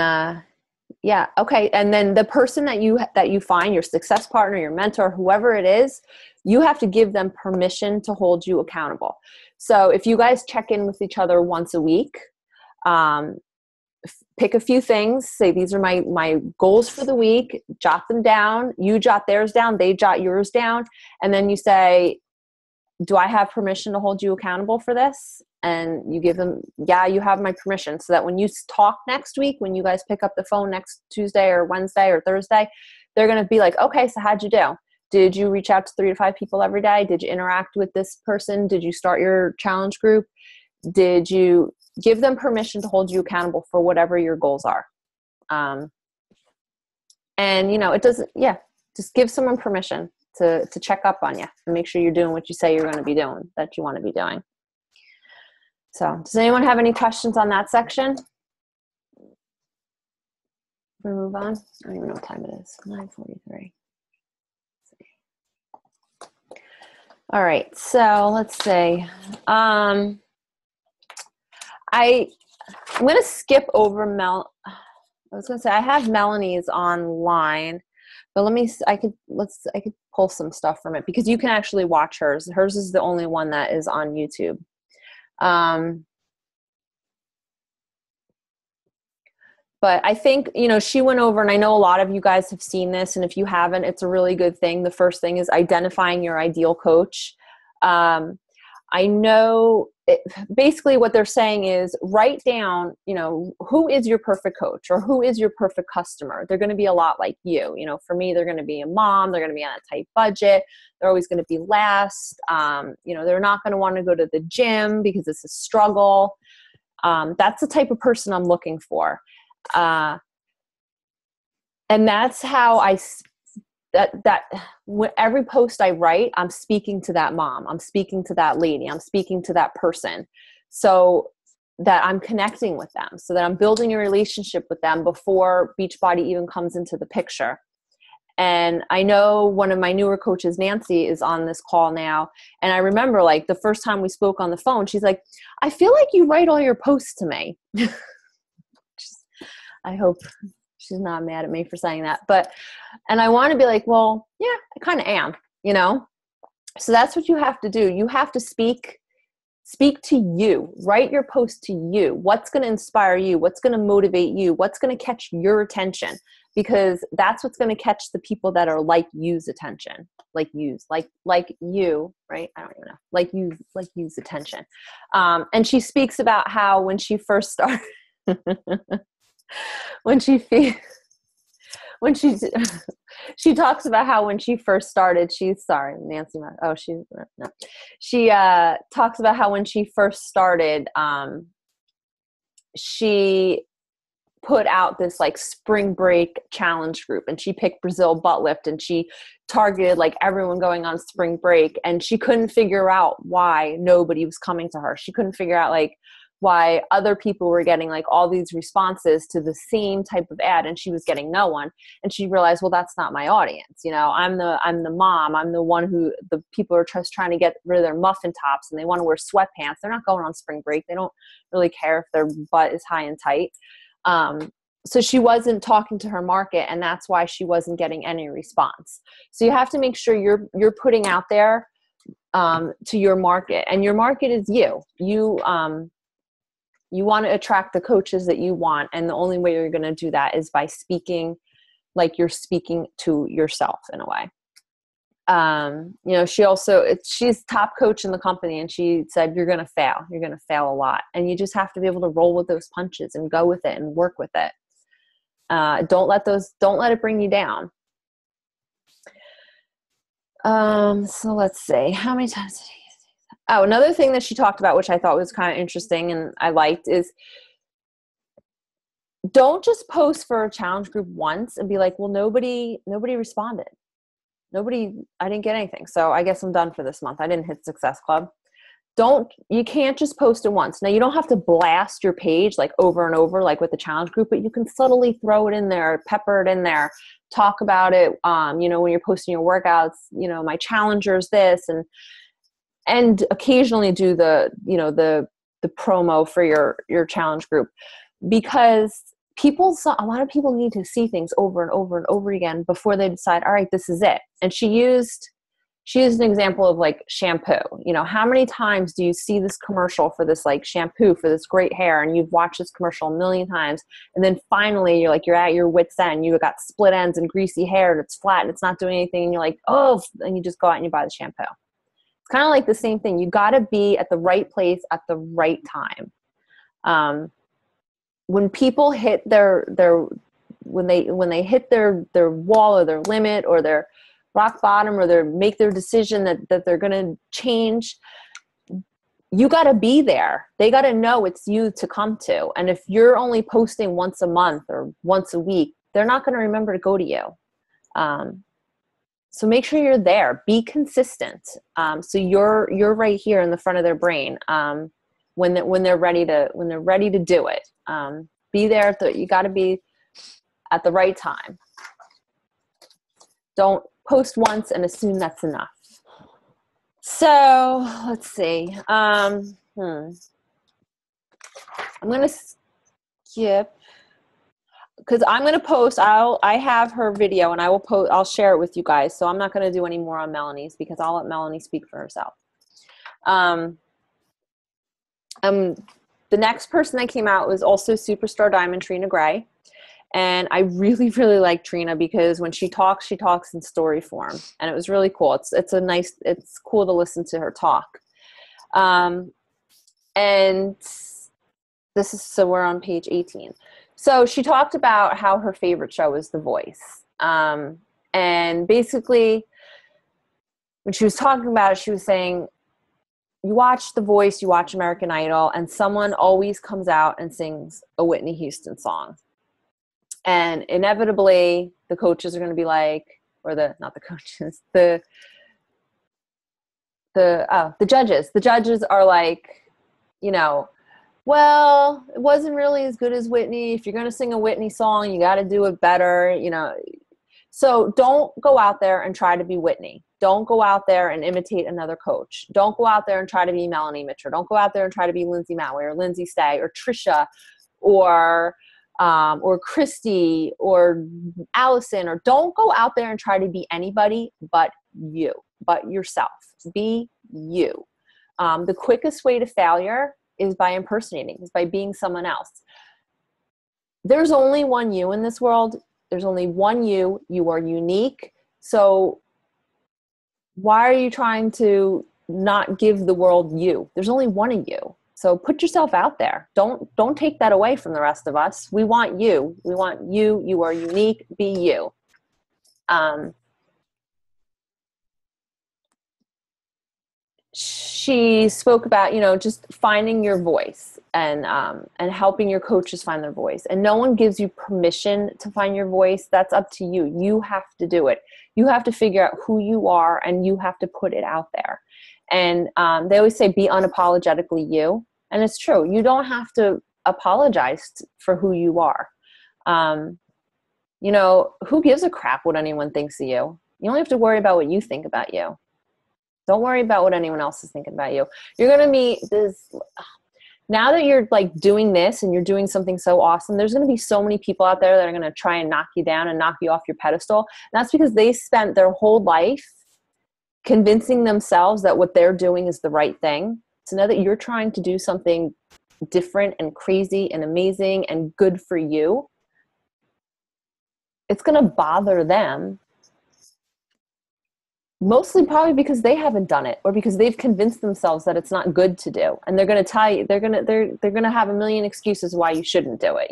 okay. And then the person that you find, your success partner, your mentor, whoever it is, you have to give them permission to hold you accountable. So if you guys check in with each other once a week, pick a few things, say, these are my goals for the week, jot them down, you jot theirs down, they jot yours down, and then you say, do I have permission to hold you accountable for this? And you give them, yeah, you have my permission, so that when you talk next week, when you guys pick up the phone next Tuesday or Wednesday or Thursday, they're going to be like, okay, so how'd you do? Did you reach out to 3 to 5 people every day? Did you interact with this person? Did you start your challenge group? Did you give them permission to hold you accountable for whatever your goals are? And it doesn't, just give someone permission to check up on you and make sure you're doing what you say you're going to be doing, that you want to be doing. So does anyone have any questions on that section? We move on. I don't even know what time it is. 9:43. All right. So let's see. I'm going to skip over I was going to say I have Melanie's online, but I could pull some stuff from it because you can actually watch hers. Hers is the only one that is on YouTube. But I think, she went over, and I know a lot of you guys have seen this, and if you haven't, it's a really good thing. The first thing is identifying your ideal coach. I know basically what they're saying is write down, who is your perfect coach or who is your perfect customer. They're going to be a lot like you. For me, they're going to be a mom. They're going to be on a tight budget. They're always going to be last. They're not going to want to go to the gym because it's a struggle. That's the type of person I'm looking for. And that's how every post I write, I'm speaking to that mom, I'm speaking to that lady, I'm speaking to that person, so that I'm connecting with them, so that I'm building a relationship with them before Beachbody even comes into the picture. And I know one of my newer coaches, Nancy, is on this call now. And I remember the first time we spoke on the phone, she's like, I feel like you write all your posts to me. I hope she's not mad at me for saying that. And I want to be like, well, yeah, I kind of am, So that's what you have to do. You have to speak Speak to you. Write your post to you. What's going to inspire you? What's going to motivate you? What's going to catch your attention? Because that's what's going to catch the people that are like you's attention. Like you, right? I don't even know. Like you's attention. And she speaks about how when she first started, she talks about how when she first started, she talks about how when she first started, she put out this like spring break challenge group, and she picked Brazil butt lift, and she targeted like everyone going on spring break, and she couldn't figure out why nobody was coming to her. She couldn't figure out like why other people were getting like all these responses to the same type of ad and she was getting no one. And she realized, well, that's not my audience. You know, I'm the mom. I'm the one who the people are just trying to get rid of their muffin tops and they want to wear sweatpants. They're not going on spring break. They don't really care if their butt is high and tight. So she wasn't talking to her market, and that's why she wasn't getting any response. So you have to make sure you're putting out there to your market, and your market is you. You want to attract the coaches that you want, and the only way you're going to do that is by speaking like you're speaking to yourself in a way. You know, she's top coach in the company, and she said, you're going to fail. You're going to fail a lot. And you just have to be able to roll with those punches and go with it and work with it. Don't let it bring you down. So let's see, how many times did he use it? Oh, another thing that she talked about, which I thought was kind of interesting and I liked, is don't just post for a challenge group once and be like, well, nobody responded. I didn't get anything. So I guess I'm done for this month. I didn't hit Success Club. You can't just post it once. Now you don't have to blast your page like over and over, like with the challenge group, but you can subtly throw it in there, pepper it in there, talk about it. You know, when you're posting your workouts, you know, my challenger's this, and occasionally do the promo for your challenge group, because a lot of people need to see things over and over and over again before they decide, all right, this is it. And she used an example of like shampoo. You know, how many times do you see this commercial for this like shampoo for this great hair, and you've watched this commercial a million times, and then finally you're at your wit's end, you got split ends and greasy hair and it's flat and it's not doing anything, and you're like, oh, and you just go out and you buy the shampoo. It's kind of like the same thing. You got to be at the right place at the right time. When people hit when they hit their wall or their limit or their rock bottom, or they make their decision that they're going to change, you got to be there. They got to know it's you to come to. And if you're only posting once a month or once a week, they're not going to remember to go to you. So make sure you're there. Be consistent. So you're right here in the front of their brain when they're ready to do it. Be there. You got to be at the right time. Don't post once and assume that's enough. So let's see. I'm going to skip, because I'm going to post. I have her video, and I'll share it with you guys. So I'm not going to do any more on Melanie's, because I'll let Melanie speak for herself. The next person that came out was also Superstar Diamond, Trina Gray. And I really, really like Trina, because when she talks in story form, and it was really cool. It's cool to listen to her talk. And so we're on page 18. So she talked about how her favorite show is The Voice. And basically when she was talking about it, she was saying, you watch The Voice, you watch American Idol, and someone always comes out and sings a Whitney Houston song. And inevitably, the coaches are going to be like, not the coaches, the judges. The judges are like, you know, well, it wasn't really as good as Whitney. If you're going to sing a Whitney song, you got to do it better, you know. So don't go out there and try to be Whitney. Don't go out there and imitate another coach. Don't go out there and try to be Melanie Mitchell. Don't go out there and try to be Lindsay Matway or Lindsay Stay or Trisha or Christy or Allison, or don't go out there and try to be anybody but you, but yourself. Be you. The quickest way to failure is by impersonating, is by being someone else. There's only one you in this world. There's only one you. You are unique. So why are you trying to not give the world you? There's only one of you. So put yourself out there. Don't take that away from the rest of us. We want you. We want you. You are unique. Be you. She spoke about, just finding your voice and helping your coaches find their voice. And no one gives you permission to find your voice. That's up to you. You have to do it. You have to figure out who you are, and you have to put it out there. And they always say, be unapologetically you. And it's true. You don't have to apologize for who you are. Who gives a crap what anyone thinks of you? You only have to worry about what you think about you. Don't worry about what anyone else is thinking about you. You're going to meet this. Now that you're like doing this and you're doing something so awesome, there's going to be so many people out there that are going to try and knock you down and knock you off your pedestal. And that's because they spent their whole life convincing themselves that what they're doing is the right thing. So now that you're trying to do something different and crazy and amazing and good for you, it's going to bother them. Mostly probably because they haven't done it, or because they've convinced themselves that it's not good to do. And they're going to tell you, they're going to have a million excuses why you shouldn't do it,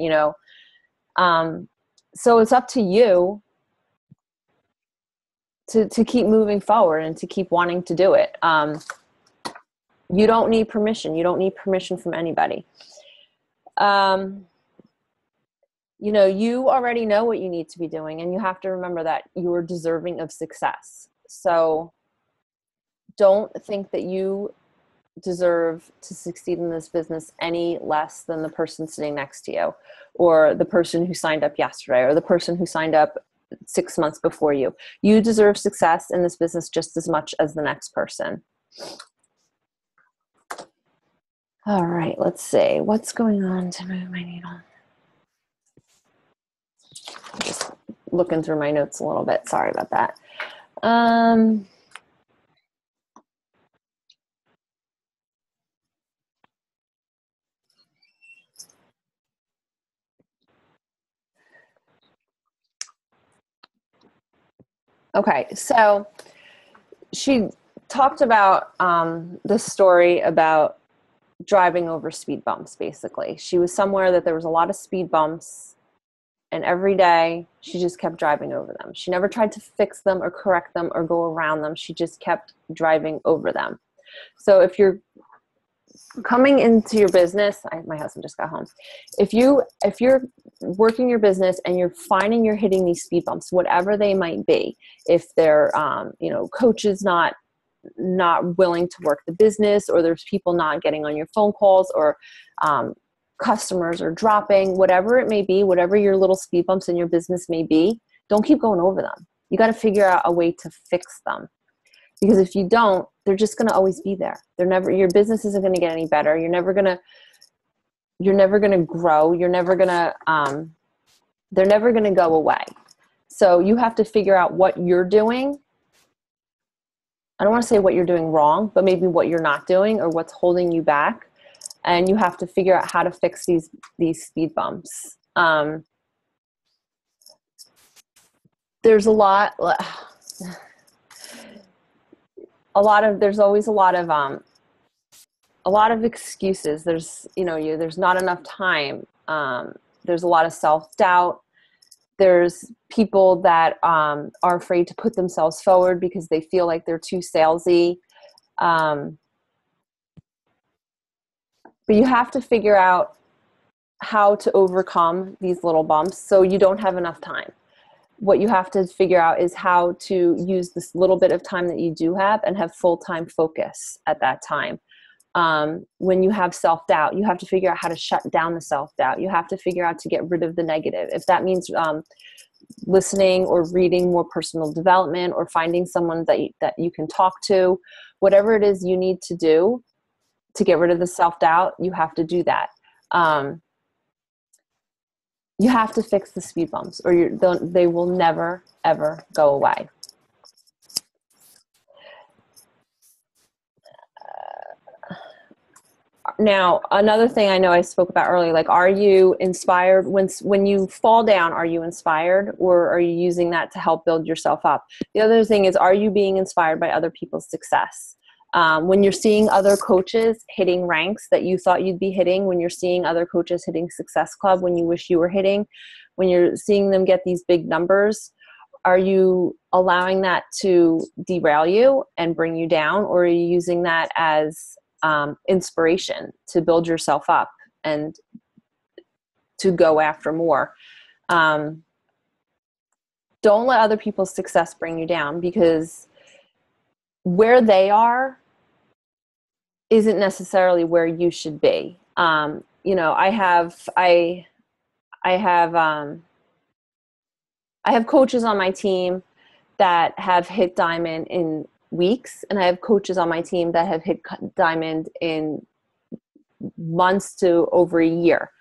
So it's up to you to keep moving forward and to keep wanting to do it. You don't need permission. You don't need permission from anybody. You already know what you need to be doing, and you have to remember that you're deserving of success. So don't think that you deserve to succeed in this business any less than the person sitting next to you, or the person who signed up yesterday, or the person who signed up 6 months before you. You deserve success in this business just as much as the next person. All right, let's see. What's going on to move my needle? Just looking through my notes a little bit. Sorry about that. Okay, so she talked about the story about driving over speed bumps, basically. She was somewhere that there was a lot of speed bumps, and every day she just kept driving over them. She never tried to fix them or correct them or go around them. She just kept driving over them. So if you're coming into your business, my husband just got home. If you're working your business and you're finding you're hitting these speed bumps, whatever they might be, if they're, coaches not willing to work the business, or there's people not getting on your phone calls, or customers are dropping, whatever it may be, whatever your little speed bumps in your business may be, don't keep going over them. You got to figure out a way to fix them. Because if you don't, they're just going to always be there. Your business isn't going to get any better. You're never going to grow. They're never going to go away. So you have to figure out what you're doing. I don't want to say what you're doing wrong, but maybe what you're not doing or what's holding you back. And you have to figure out how to fix these speed bumps. There's there's always a lot of excuses. There's not enough time. There's a lot of self-doubt. There's people that are afraid to put themselves forward because they feel like they're too salesy. But you have to figure out how to overcome these little bumps so you don't have enough time. What you have to figure out is how to use this little bit of time that you do have and have full-time focus at that time. When you have self-doubt, you have to figure out how to shut down the self-doubt. You have to figure out to get rid of the negative. If that means listening or reading more personal development, or finding someone that you can talk to, whatever it is you need to do to get rid of the self-doubt, you have to do that. You have to fix the speed bumps, or they will never, ever go away. Now, another thing I know I spoke about earlier, like, are you inspired when you fall down? Are you inspired, or are you using that to help build yourself up? The other thing is, are you being inspired by other people's success? When you're seeing other coaches hitting ranks that you thought you'd be hitting, when you're seeing other coaches hitting Success Club when you wish you were hitting, when you're seeing them get these big numbers, are you allowing that to derail you and bring you down, or are you using that as inspiration to build yourself up and to go after more? Don't let other people's success bring you down, because where they are isn't necessarily where you should be. You know, I have coaches on my team that have hit diamond in weeks, and I have coaches on my team that have hit diamond in months to over a year.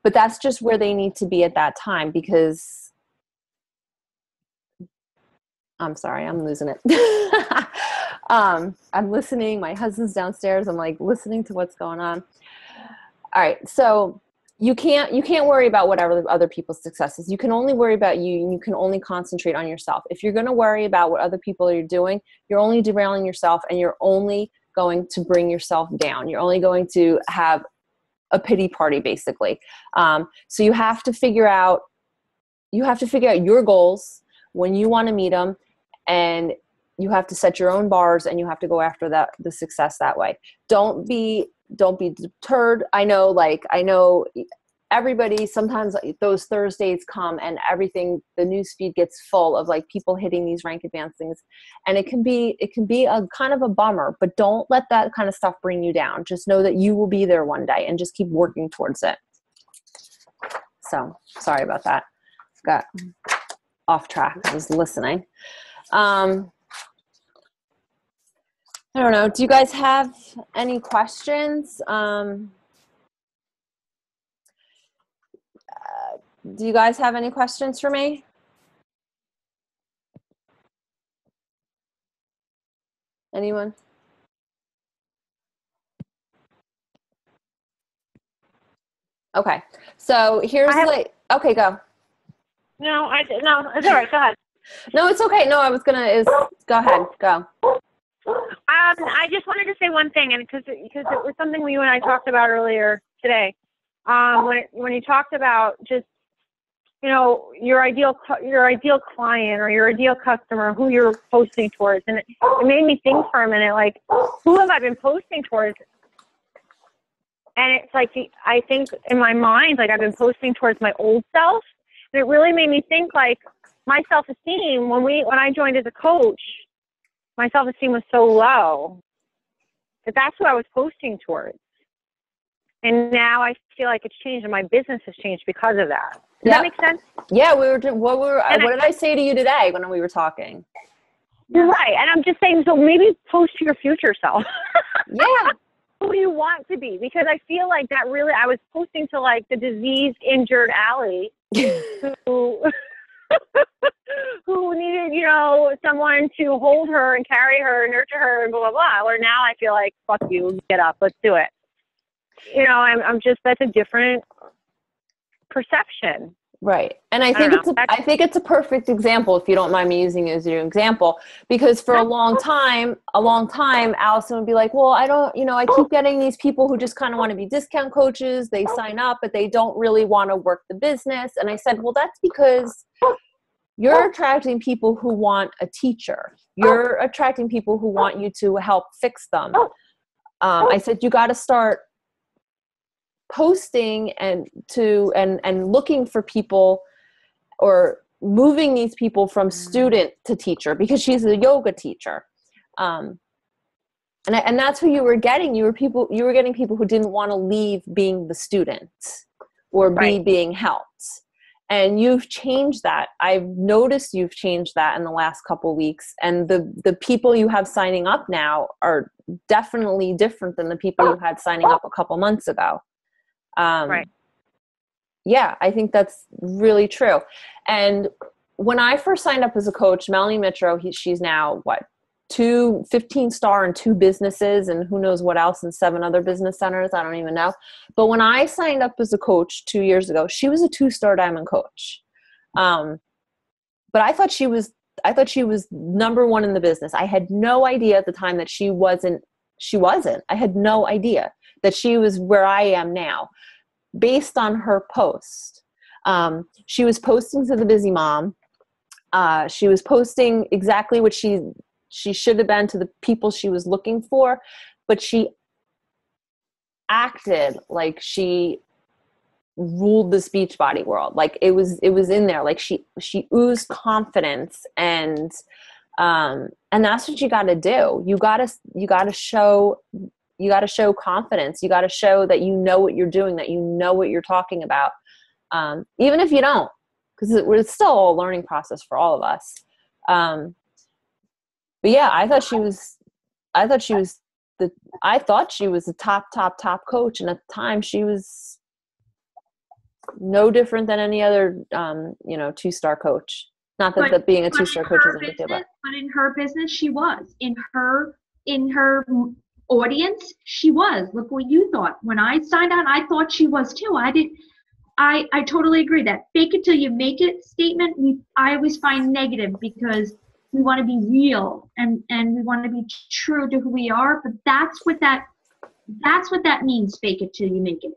But that's just where they need to be at that time, because I'm sorry, I'm losing it. I'm listening. My husband's downstairs. I'm like listening to what's going on. All right. So you can't worry about whatever other people's success is. You can only worry about you, and you can only concentrate on yourself. If you're going to worry about what other people are doing, you're only derailing yourself, and you're only going to bring yourself down. You're only going to have a pity party, basically. So you have to figure out your goals when you want to meet them, and you have to set your own bars, and you have to go after the success that way. Don't be deterred. I know everybody, sometimes those Thursdays come and everything, the news feed gets full of like people hitting these rank advance things. And it can be a kind of a bummer, but don't let that kind of stuff bring you down. Just know that you will be there one day, and just keep working towards it. So sorry about that. Got off track. I was listening. I don't know. Do you guys have any questions? Do you guys have any questions for me? Anyone? Okay. So here's okay, go. No, it's all right. Go ahead. No, it's okay. No, go ahead. Go. I just wanted to say one thing, and because it was something you and I talked about earlier today. When you talked about just, you know, your ideal client or your ideal customer, who you're posting towards, and it made me think for a minute, like, who have I been posting towards? And it's like, I think in my mind, like, I've been posting towards my old self, and it really made me think, like, my self-esteem when I joined as a coach, my self-esteem was so low that that's what I was posting towards. And now I feel like it's changed, and my business has changed because of that. Does that make sense? Yeah, what did I say to you today when we were talking? Right, and I'm just saying, so maybe post to your future self. Yeah. Who you want to be, because I feel like that really, I was posting to like the diseased, injured Allie who needed, you know, someone to hold her and carry her and nurture her and blah, blah, blah. Where now I feel like, fuck you, get up, let's do it. You know, I'm just, that's a different perception. Right. And I think it's a perfect example, if you don't mind me using it as your example, because for a long time, Allison would be like, well, I keep getting these people who just kind of want to be discount coaches. They sign up, but they don't really want to work the business. And I said, well, that's because you're attracting people who want a teacher. You're attracting people who want you to help fix them. I said, you got to start posting and looking for people, or moving these people from student to teacher, because she's a yoga teacher. And that's who you were getting. You were getting people who didn't want to leave being the student or being helped. And you've changed that. I've noticed you've changed that in the last couple of weeks. And the people you have signing up now are definitely different than the people you had signing up a couple months ago. Yeah, I think that's really true. And when I first signed up as a coach, Melanie Mitro, she's now 2 15-star and 2 businesses and who knows what else in 7 other business centers. I don't even know. But when I signed up as a coach 2 years ago, she was a 2-star diamond coach. But I thought she was number 1 in the business. I had no idea at the time that she wasn't. I had no idea that she was where I am now based on her post. She was posting to the Busy Mom. She was posting exactly what she should have been to the people she was looking for, but she acted like she ruled the Beachbody world. Like it was in there. Like she oozed confidence, and that's what you got to do. You got to show confidence. You got to show that you know what you're doing, that you know what you're talking about. Even if you don't, because it's still a learning process for all of us. But yeah, I thought she was the top coach. And at the time she was no different than any other, 2-star coach. Not that being a 2-star coach isn't a big deal, but in her business, she was. In her audience, she was. Look what you thought. When I signed on, I thought she was too. I totally agree that fake it till you make it statement. I always find negative because we want to be real and we want to be true to who we are. But that's what that means. Fake it till you make it.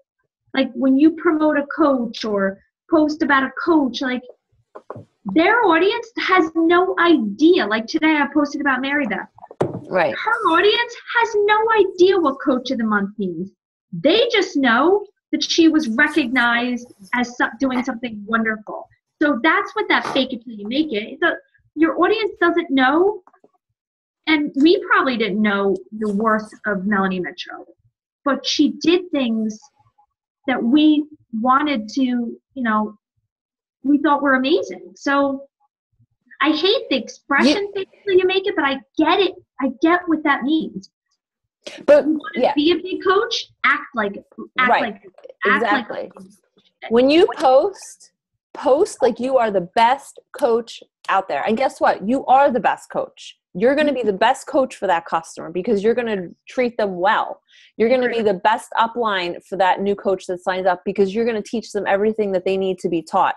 Like when you promote a coach or post about a coach, like their audience has no idea. Like today I posted about Mary Beth. Right. Her audience has no idea what Coach of the Month means. They just know that she was recognized as doing something wonderful. So that's what that fake it till you make it. Your audience doesn't know, and we probably didn't know the worth of Melanie Mitchell, but she did things that we wanted to, we thought were amazing. So I hate the expression fake it till you make it, but I get it. I get what that means. But be a big coach, act like it. Exactly. When you post like you are the best coach out there. And guess what? You are the best coach. You're going to be the best coach for that customer because you're going to treat them well. You're going to be the best upline for that new coach that signs up because you're going to teach them everything that they need to be taught.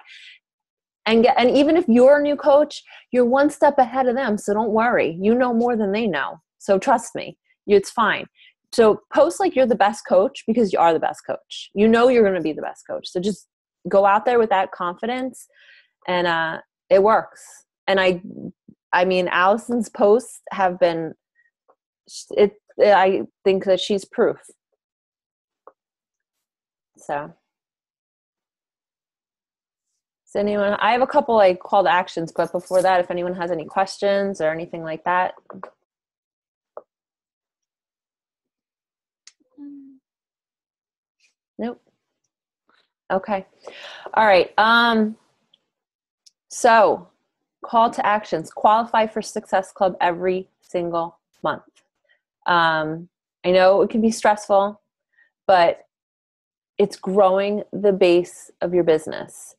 And even if you're a new coach, you're one step ahead of them. So don't worry. You know more than they know. So trust me, it's fine. So post like you're the best coach because you are the best coach. You know you're going to be the best coach. So just go out there with that confidence, and it works. And I mean, Allison's posts have been, I think that she's proof. So. Anyone, I have a couple like call to actions, but before that, if anyone has any questions or anything like that. Nope. Okay. All right. So call to actions, qualify for Success Club every single month. I know it can be stressful, but it's growing the base of your business.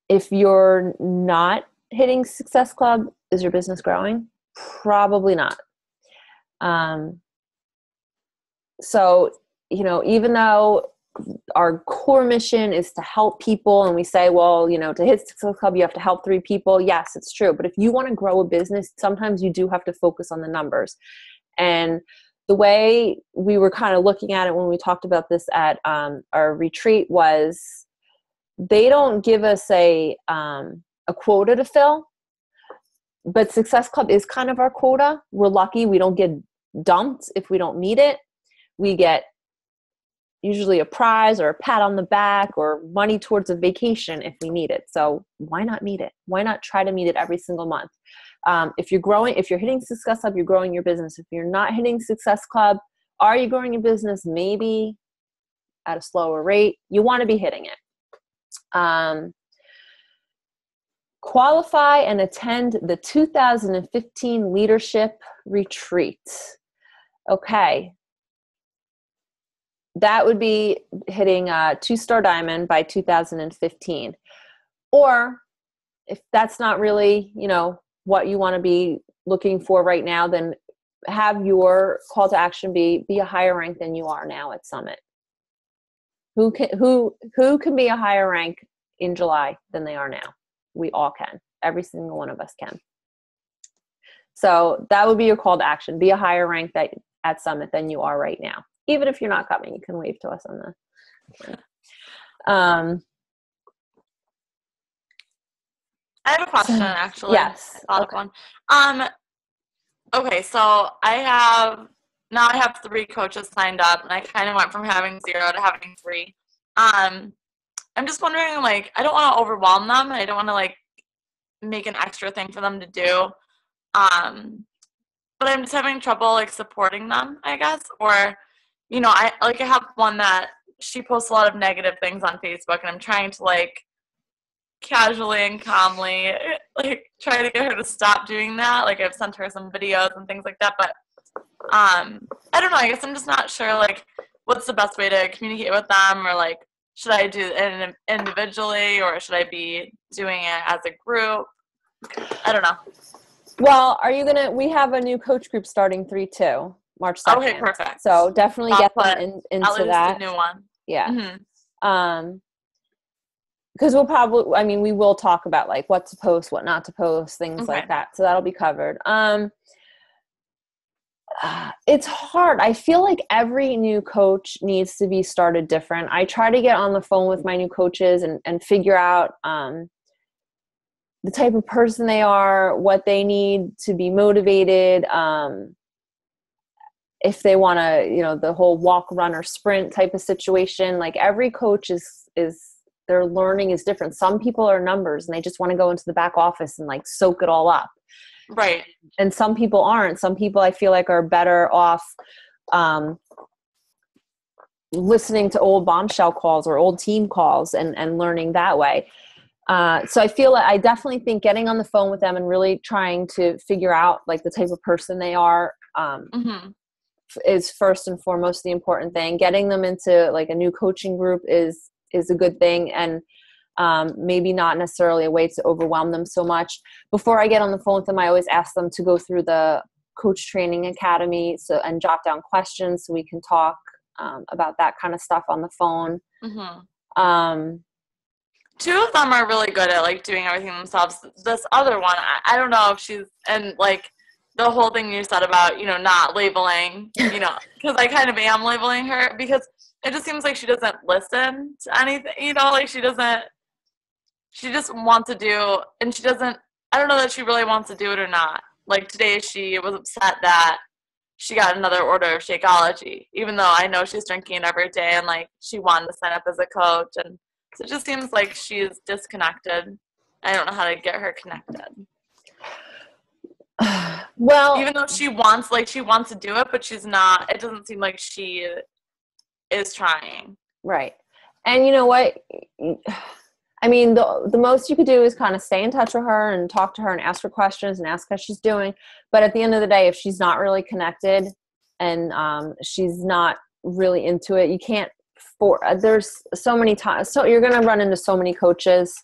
If you're not hitting Success Club, is your business growing? Probably not. So, even though our core mission is to help people and we say, well, to hit Success Club, you have to help 3 people. Yes, it's true. But if you want to grow a business, sometimes you do have to focus on the numbers. And the way we were kind of looking at it when we talked about this at our retreat was, they don't give us a quota to fill, but Success Club is kind of our quota. We're lucky we don't get dumped if we don't meet it. We get usually a prize or a pat on the back or money towards a vacation if we need it. So why not meet it? Why not try to meet it every single month? If you're hitting Success Club, you're growing your business. If you're not hitting Success Club, are you growing your business? Maybe at a slower rate. You want to be hitting it. Qualify and attend the 2015 Leadership Retreat. Okay. That would be hitting 2-star diamond by 2015. Or if that's not really, what you want to be looking for right now, then have your call to action be a higher rank than you are now at Summit. Who can be a higher rank in July than they are now? We all can. Every single one of us can. So that would be your call to action. Be a higher rank at Summit than you are right now. Even if you're not coming, you can wave to us on the. I have a question, actually. Yes. I thought of one. Okay, so I have 3 coaches signed up, and I kind of went from having 0 to having 3. I'm just wondering, like, I don't want to overwhelm them. I don't want to, like, make an extra thing for them to do. But I'm just having trouble, like, supporting them, I guess. Or, you know, I have one that she posts a lot of negative things on Facebook, and I'm trying to, like, casually and calmly, like, try to get her to stop doing that. Like, I've sent her some videos and things like that, but I don't know, I guess I'm just not sure, like, what's the best way to communicate with them, or, like, should I do it individually, or should I be doing it as a group? I don't know. Well, we have a new coach group starting 3/2, March 2nd. Okay, perfect. So definitely get them into at least that. A new one. Yeah. Mm-hmm. Because we will talk about, like, what to post, what not to post, things like that. So that'll be covered. It's hard. I feel like every new coach needs to be started different. I try to get on the phone with my new coaches and figure out the type of person they are, what they need to be motivated, if they want to, you know, the whole walk, run, or sprint type of situation. Like, every coach is their learning is different. Some people are numbers and they just want to go into the back office and, like, soak it all up. Right. And some people aren't. Some people, I feel like, are better off listening to old bombshell calls or old team calls and learning that way. So I definitely think getting on the phone with them and really trying to figure out, like, the type of person they are is first and foremost the important thing. Getting them into, like, a new coaching group is a good thing, and maybe not necessarily a way to overwhelm them so much. Before I get on the phone with them, I always ask them to go through the Coach Training Academy and jot down questions so we can talk about that kind of stuff on the phone. Mm-hmm. 2 of them are really good at, like, doing everything themselves. This other one, I don't know if she's, and, like, the whole thing you said about, you know, not labeling, you know, because I kind of am labeling her, because it just seems like she doesn't listen to anything, you know, like, she just wants to do, and I don't know that she really wants to do it or not. Like, today she was upset that she got another order of Shakeology, even though I know she's drinking it every day, and, like, she wanted to sign up as a coach, and so it just seems like she's disconnected. I don't know how to get her connected. Well, even though she wants to do it, but she's not, it doesn't seem like she is trying. Right. And you know what? I mean, the most you could do is kind of stay in touch with her and talk to her and ask her questions and ask how she's doing. But at the end of the day, if she's not really connected and she's not really into it, you can't there's so many times. So you're going to run into so many coaches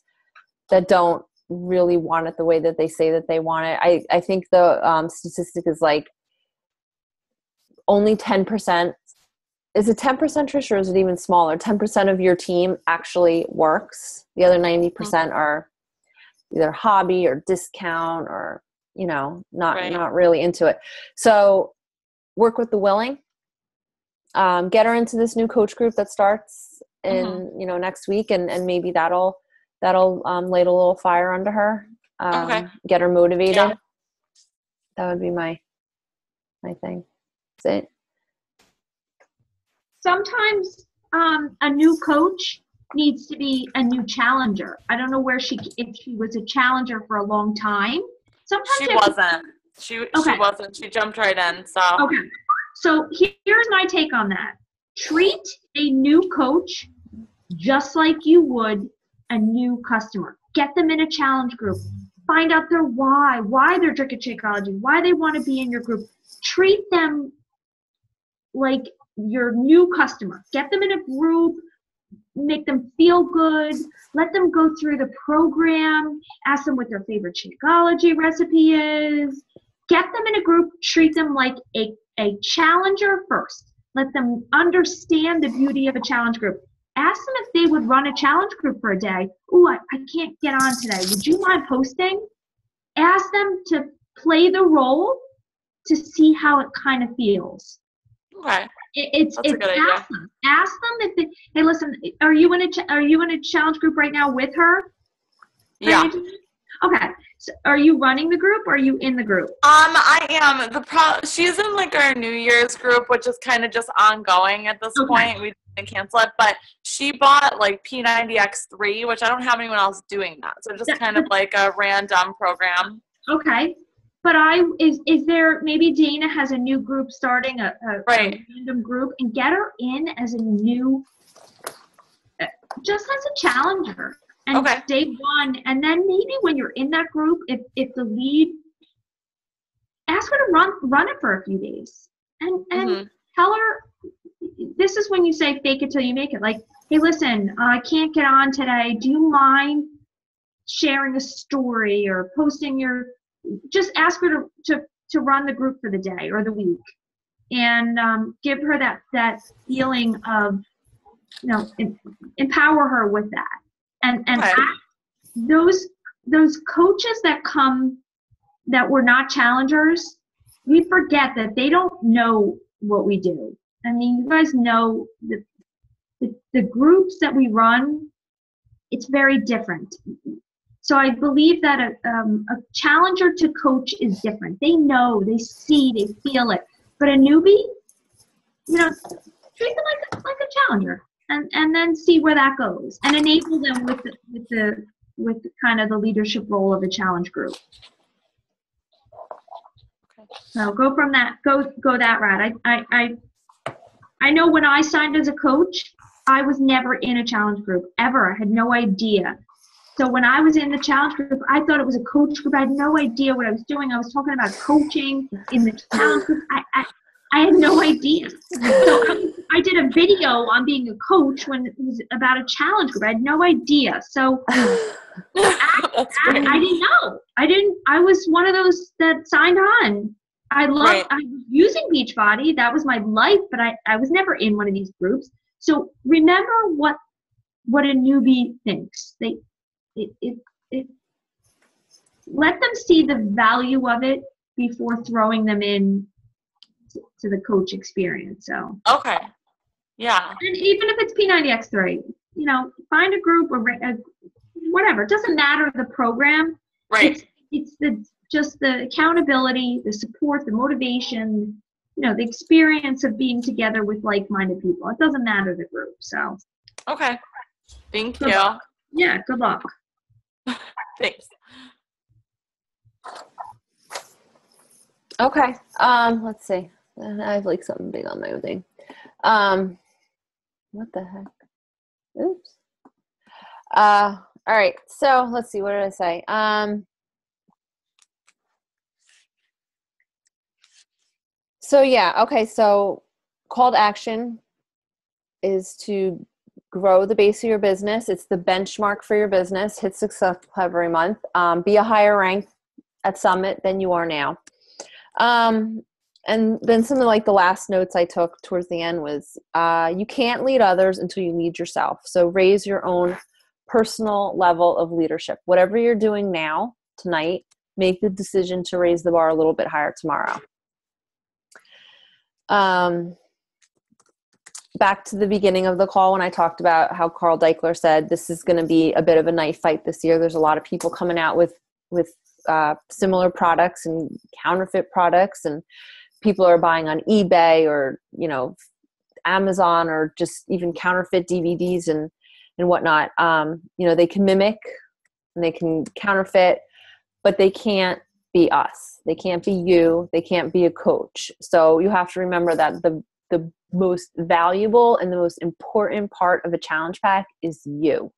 that don't really want it the way that they say that they want it. I think the statistic is, like, only 10%. Is it 10%, Trish, or is it even smaller? 10% of your team actually works. The other 90% are either hobby or discount or, you know, not really into it. So work with the willing. Get her into this new coach group that starts in, you know, next week, and maybe that'll light a little fire under her. Get her motivated. Yeah. That would be my thing. That's it. Sometimes a new coach needs to be a new challenger. I don't know if she was a challenger for a long time. Sometimes she wasn't. She wasn't. She jumped right in. So okay. So here's my take on that. Treat a new coach just like you would a new customer. Get them in a challenge group. Find out their why they're drinking Shakeology, why they want to be in your group. Treat them like your new customer. Get them in a group. make them feel good. Let them go through the program. Ask them what their favorite Shakeology recipe is. Get them in a group. Treat them like a challenger first. Let them understand the beauty of a challenge group. Ask them if they would run a challenge group for a day. Ooh, I can't get on today. Would you mind posting? Ask them to play the role to see how it kind of feels. Okay. It's a good idea. Ask them. Ask them if hey, listen, are you in a challenge group right now with her? Yeah. Okay. So are you running the group or are you in the group? I am. She's in like our New Year's group, which is kind of just ongoing at this point. We didn't cancel it, but she bought like P90X3, which I don't have anyone else doing that. So just kind of like a random program. Okay. But is there, maybe Dana has a new group starting, a random group, and get her in as a new, just as a challenger. And day one, and then maybe when you're in that group, if the lead, ask her to run it for a few days, and tell her, this is when you say fake it till you make it. Like, hey, listen, I can't get on today. Do you mind sharing a story or posting just ask her to run the group for the day or the week, and give her that feeling of, empower her with that. And those coaches that come that were not challengers, we forget that they don't know what we do. I mean, you guys know the groups that we run, it's very different. So I believe that a challenger to coach is different. They know, they see, they feel it. But a newbie, treat them like a challenger. And then see where that goes, and enable them with the kind of the leadership role of a challenge group. Okay. So go from that, go that route. I know when I signed as a coach, I was never in a challenge group ever. I had no idea. So when I was in the challenge group, I thought it was a coach group. I had no idea what I was doing. I was talking about coaching in the challenge group. I had no idea. So I did a video on being a coach when it was about a challenge group. I had no idea. So I didn't know. I was one of those that signed on. I was using Beachbody. That was my life, but I was never in one of these groups. So remember what a newbie thinks. Let them see the value of it before throwing them in to the coach experience. So yeah, and even if it's P90X3, find a group or whatever. It doesn't matter the program. It's just the accountability, the support, the motivation, the experience of being together with like-minded people. It doesn't matter the group. So thank you. Yeah, good luck. Thanks. Okay. Let's see. I have like something big on my thing. What the heck? Oops. All right. So let's see. What did I say? So yeah. Okay. So call to action is to grow the base of your business. It's the benchmark for your business. Hit Success Club every month. Be a higher rank at Summit than you are now. And then some of like the last notes I took towards the end was, you can't lead others until you lead yourself. So raise your own personal level of leadership. Whatever you're doing now, tonight, make the decision to raise the bar a little bit higher tomorrow. Back to the beginning of the call when I talked about how Carl Daikeler said this is going to be a bit of a knife fight this year. There's a lot of people coming out with similar products and counterfeit products, and people are buying on eBay or Amazon, or just even counterfeit DVDs and whatnot. They can mimic and they can counterfeit, but they can't be us. They can't be you. They can't be a coach. So you have to remember that the most valuable and the most important part of a challenge pack is you.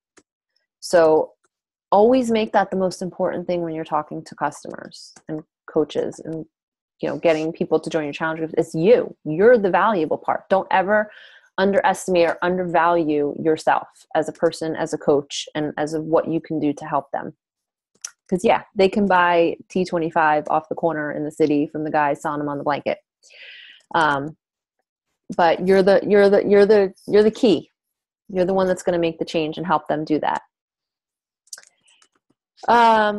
So always make that the most important thing when you're talking to customers and coaches and getting people to join your challenge groups. It's you. You're the valuable part. Don't ever underestimate or undervalue yourself as a person, as a coach, and as of what you can do to help them. Because yeah, they can buy T25 off the corner in the city from the guy selling them on the blanket. But you're the key. You're the one that's going to make the change and help them do that.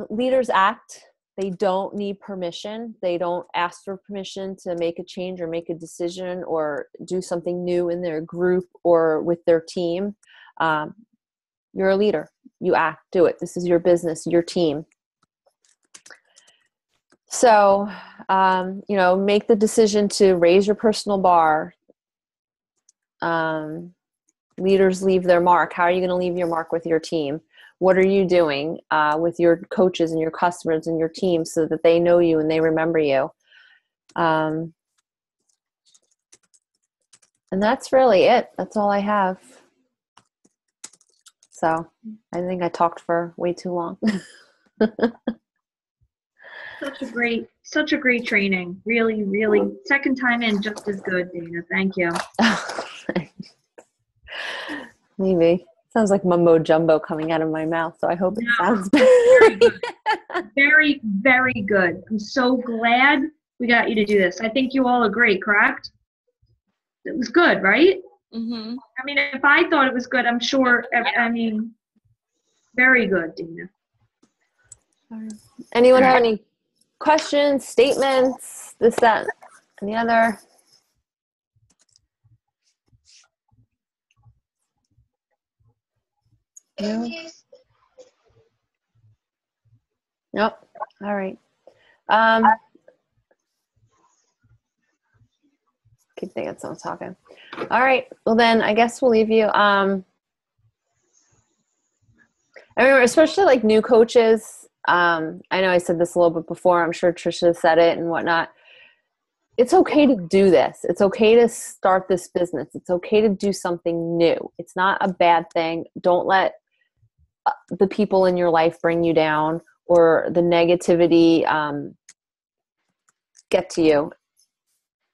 Leaders act. They don't need permission. They don't ask for permission to make a change or make a decision or do something new in their group or with their team. You're a leader. You act, do it. This is your business, your team. So, make the decision to raise your personal bar. Leaders leave their mark. How are you going to leave your mark with your team? What are you doing with your coaches and your customers and your team so that they know you and they remember you? And that's really it. That's all I have. So I think I talked for way too long. Such a great training. Really, really. Second time in, just as good, Dana. Thank you. Maybe. Sounds like mumbo jumbo coming out of my mouth, so I hope it sounds very good. Very, very good. I'm so glad we got you to do this. I think you all agree, correct? It was good, right? Mm-hmm. I mean, if I thought it was good, I'm sure, very good, Dina. Anyone have any questions, statements, this, that, and the other? No? Nope. All right. Keep thinking someone's talking. All right. Well, then I guess we'll leave you. I remember, especially like new coaches. I know I said this a little bit before. I'm sure Trisha said it and whatnot. It's okay to do this. It's okay to start this business. It's okay to do something new. It's not a bad thing. Don't let the people in your life bring you down or the negativity get to you.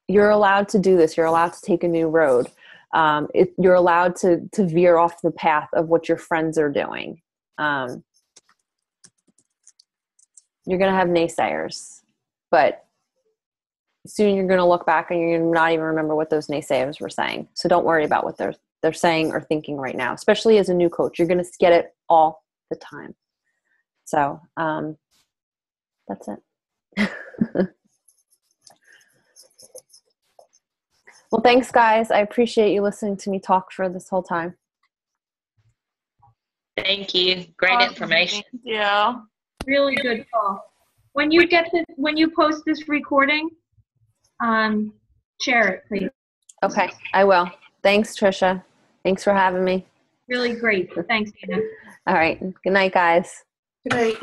You're allowed to do this. You're allowed to take a new road. You're allowed to veer off the path of what your friends are doing. You're going to have naysayers, but soon you're going to look back and you're going to not even remember what those naysayers were saying. So don't worry about what they're saying or thinking right now, especially as a new coach. You're going to get it all the time. So that's it. Well, thanks, guys. I appreciate you listening to me talk for this whole time. Thank you. Great information. Yeah. Really good call. When you post this recording, share it, please. Okay, I will. Thanks, Trisha. Thanks for having me. Really great. Thanks, Dana. All right. Good night, guys. Good night.